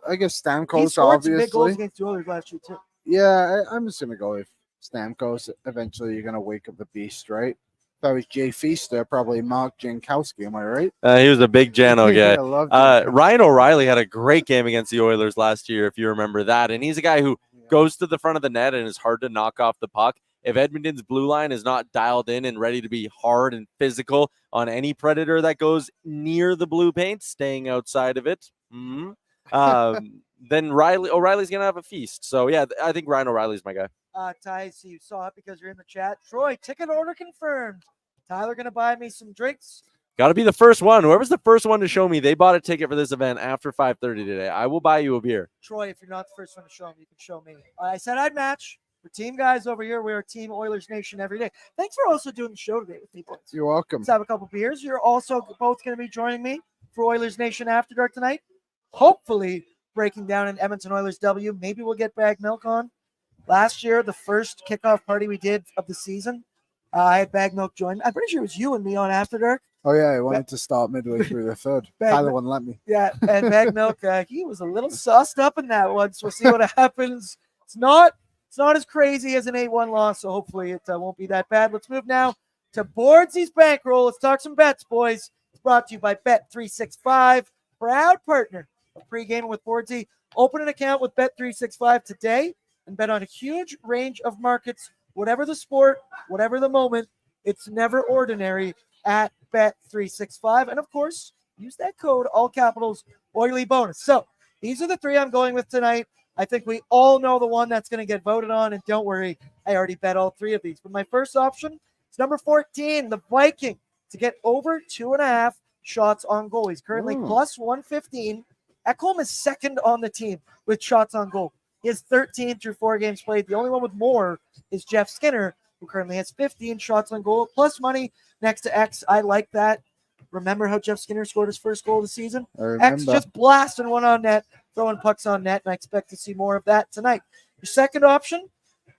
I guess Stamkos, he scored obviously. some big goals against the Oilers last year, too. Yeah, I'm just gonna go with Stamkos. Eventually, you're gonna wake up the beast, right? If I was Jay Feaster, probably Mark Jankowski. Am I right? He was a big Jano guy. I love Jankowski. Ryan O'Reilly had a great game against the Oilers last year, if you remember that. And he's a guy who goes to the front of the net and is hard to knock off the puck. If Edmonton's blue line is not dialed in and ready to be hard and physical on any predator that goes near the blue paint, staying outside of it, then O'Reilly's going to have a feast. So, yeah, I think Ryan O'Reilly's my guy. Ty, so you saw it because you're in the chat. Troy, ticket order confirmed. Tyler going to buy me some drinks. Got to be the first one. Whoever's the first one to show me they bought a ticket for this event after 5:30 today, I will buy you a beer. Troy, if you're not the first one to show me, you can show me. I said I'd match. We're team guys over here. We're team Oilers Nation every day. Thanks for also doing the show today with me, boys. You're welcome. Let's have a couple beers. You're also both going to be joining me for Oilers Nation After Dark tonight. Hopefully breaking down an Edmonton Oilers W. Maybe we'll get Bag Milk on. Last year, the first kickoff party we did of the season, I had Bag Milk join. I'm pretty sure it was you and me on After Dark. Oh, yeah, I wanted to start midway through the third. Tyler wouldn't let me. Yeah, and Bag Milk, he was a little sauced up in that one, so we'll see what happens. It's not as crazy as an 8-1 loss, so hopefully it won't be that bad. Let's move now to Bordzy's Bankroll. Let's talk some bets, boys. It's brought to you by Bet365, proud partner of Pre-Gaming with Bordsy. Open an account with Bet365 today and bet on a huge range of markets, whatever the sport, whatever the moment. It's never ordinary at Bet365. And, of course, use that code, all capitals, Oily Bonus. So these are the three I'm going with tonight. I think we all know the one that's going to get voted on, and don't worry, I already bet all three of these. But my first option is number 14, the Viking, to get over 2.5 shots on goal. He's currently plus 115. Ekholm is second on the team with shots on goal. He has 13 through 4 games played. The only one with more is Jeff Skinner, who currently has 15 shots on goal, plus money next to X. I like that. Remember how Jeff Skinner scored his first goal of the season? X just blasting one on net, throwing pucks on net, and I expect to see more of that tonight. Your second option,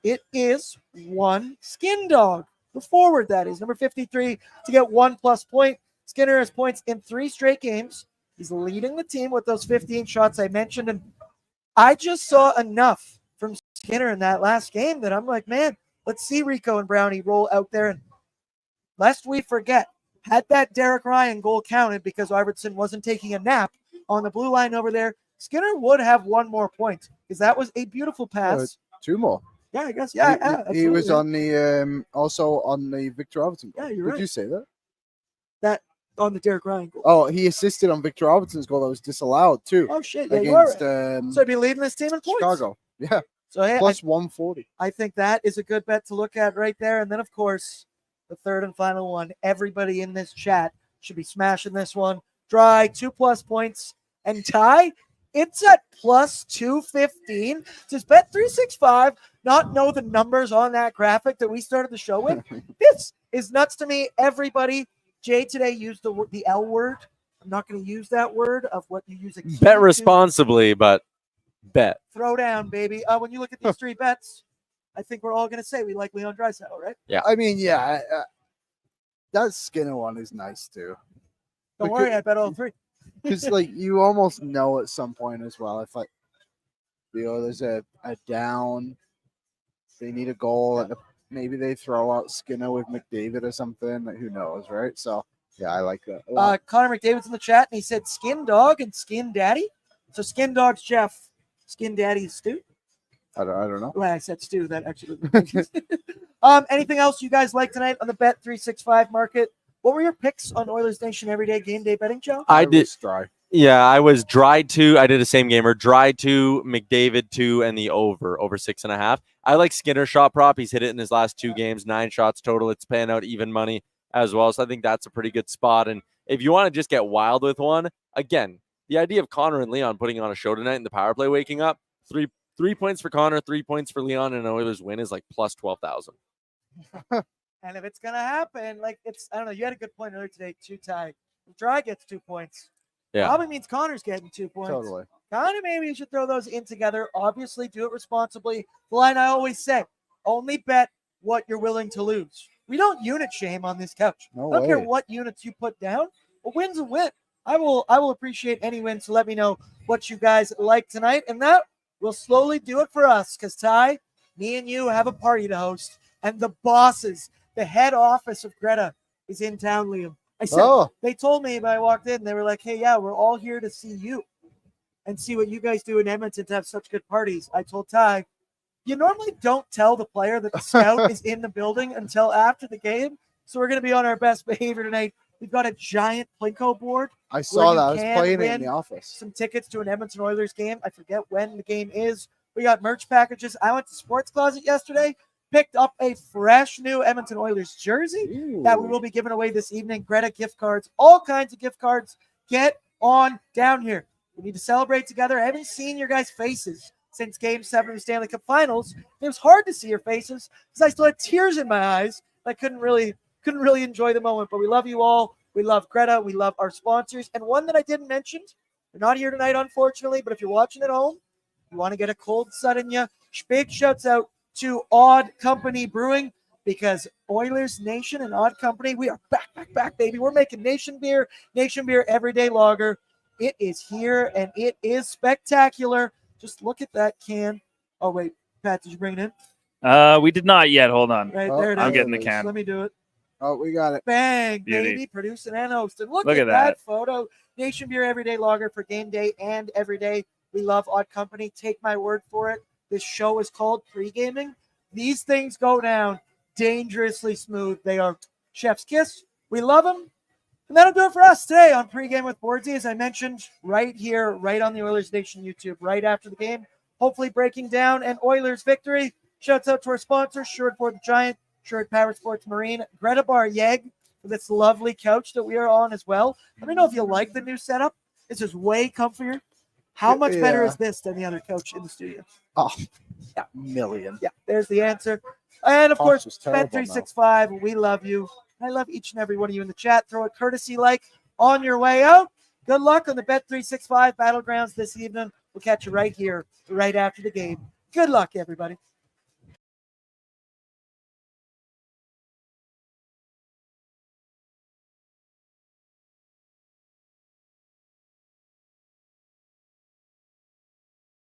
it is one Skin Dog, the forward that is, number 53, to get 1+ point. Skinner has points in 3 straight games. He's leading the team with those 15 shots I mentioned, and I just saw enough from Skinner in that last game that I'm like, man, let's see Rico and Brownie roll out there. And lest we forget, had that Derek Ryan goal counted because Arvidsson wasn't taking a nap on the blue line over there, Skinner would have 1 more point because that was a beautiful pass. 2 more. Yeah, I guess. Yeah, he was on the also on the Victor Arvidsson goal. Yeah, you're right. Did you say that? That on the Derek Ryan goal. Oh, he assisted on Victor Arvidsson's goal that was disallowed too. Oh shit! Yeah, against, you are right. So he'd be leading this team in points. Chicago. Yeah. So hey, plus 140. I think that is a good bet to look at right there. And then of course, the third and final one. Everybody in this chat should be smashing this one. Dry 2+ points and Ty. It's at plus 215. Does Bet365 not know the numbers on that graphic that we started the show with? This is nuts to me. Everybody, Jay today used the L word. I'm not going to use that word of what you use. Bet responsibly, but bet. Throw down, baby. When you look at these 3 bets, I think we're all going to say we like Leon Draisaitl, right? Yeah. I mean, yeah. That Skinner one is nice, too. Don't worry, I bet all 3. Because, like, you almost know at some point as well, if, like, there's a down, they need a goal, and maybe they throw out Skinner with McDavid or something. Who knows, right? So, yeah, I like that. Connor McDavid's in the chat, and he said Skin Dog and Skin Daddy. So, Skin Dog's Jeff, Skin Daddy is Stu. I don't know. Well, I said Stu. That actually. Anything else you guys like tonight on the Bet365 market? What were your picks on Oilers Nation Everyday Game Day Betting Show? I did. Dry. Yeah, I was Dry 2. I did a same gamer. Dry 2, McDavid 2, and the over 6.5. I like Skinner shot prop. He's hit it in his last 2 games, 9 shots total. It's paying out even money as well. So I think that's a pretty good spot. And if you want to just get wild with one, again, the idea of Connor and Leon putting on a show tonight and the power play waking up, 3 points for Connor, 3 points for Leon, and an Oilers win is like plus 12,000. And if it's gonna happen, like I don't know. You had a good point earlier today, too, Ty. If Dry gets 2 points, probably means Connor's getting 2 points. Totally. Connor, maybe you should throw those in together. Obviously, do it responsibly. The line I always say: only bet what you're willing to lose. We don't unit shame on this couch. No I don't care way. what units you put down. A win's a win. I will appreciate any win. So let me know what you guys like tonight, and that will slowly do it for us. Because Ty, me and you have a party to host, and the bosses. The head office of Greta is in town, Liam. I said, They told me when I walked in, they were like, hey, yeah, we're all here to see you and see what you guys do in Edmonton to have such good parties. I told Ty, you normally don't tell the player that the scout is in the building until after the game. So we're going to be on our best behavior tonight. We've got a giant Plinko board. I saw that. I was can playing it win in the office. Some tickets to an Edmonton Oilers game. I forget when the game is. We got merch packages. I went to Sports Closet yesterday. Picked up a fresh new Edmonton Oilers jersey that we will be giving away this evening. Greta gift cards, all kinds of gift cards. Get on down here. We need to celebrate together. I haven't seen your guys' faces since Game 7 of the Stanley Cup Finals. It was hard to see your faces because I still had tears in my eyes. I couldn't really enjoy the moment. But we love you all. We love Greta. We love our sponsors. And one that I didn't mention, they're not here tonight, unfortunately. But if you're watching at home, you want to get a cold sud in you. Big shouts out to Odd Company Brewing, because Oilers Nation and Odd Company, we are back, baby. We're making Nation Beer Everyday Lager. It is here, and it is spectacular. Just look at that can. Oh, wait, Pat, did you bring it in? We did not yet. Hold on. Right, there it is. I'm getting the can. Let me do it. Oh, we got it. Bang, Beauty. baby, producing and hosting. Look at that that photo. Nation Beer Everyday Lager for game day and every day. We love Odd Company. Take my word for it. This show is called Pre-Gaming. These things go down dangerously smooth. They are chef's kiss. We love them. And that'll do it for us today on Pre-Game with Bordsy. As I mentioned, right here, right on the Oilersnation YouTube, right after the game. Hopefully breaking down an Oilers victory. Shouts out to our sponsors, Sherwood Ford the Giant, Sherwood Power Sports Marine, Greta Bar Yeg, for this lovely couch that we are on as well. Let me know if you like the new setup. This is way comfier. How much better is this than the other couch in the studio? Oh, yeah, million. Yeah, there's the answer. And of course, terrible, Bet365, we love you. I love each and every one of you in the chat. Throw a courtesy like on your way out. Good luck on the Bet365 Battlegrounds this evening. We'll catch you right here, right after the game. Good luck, everybody.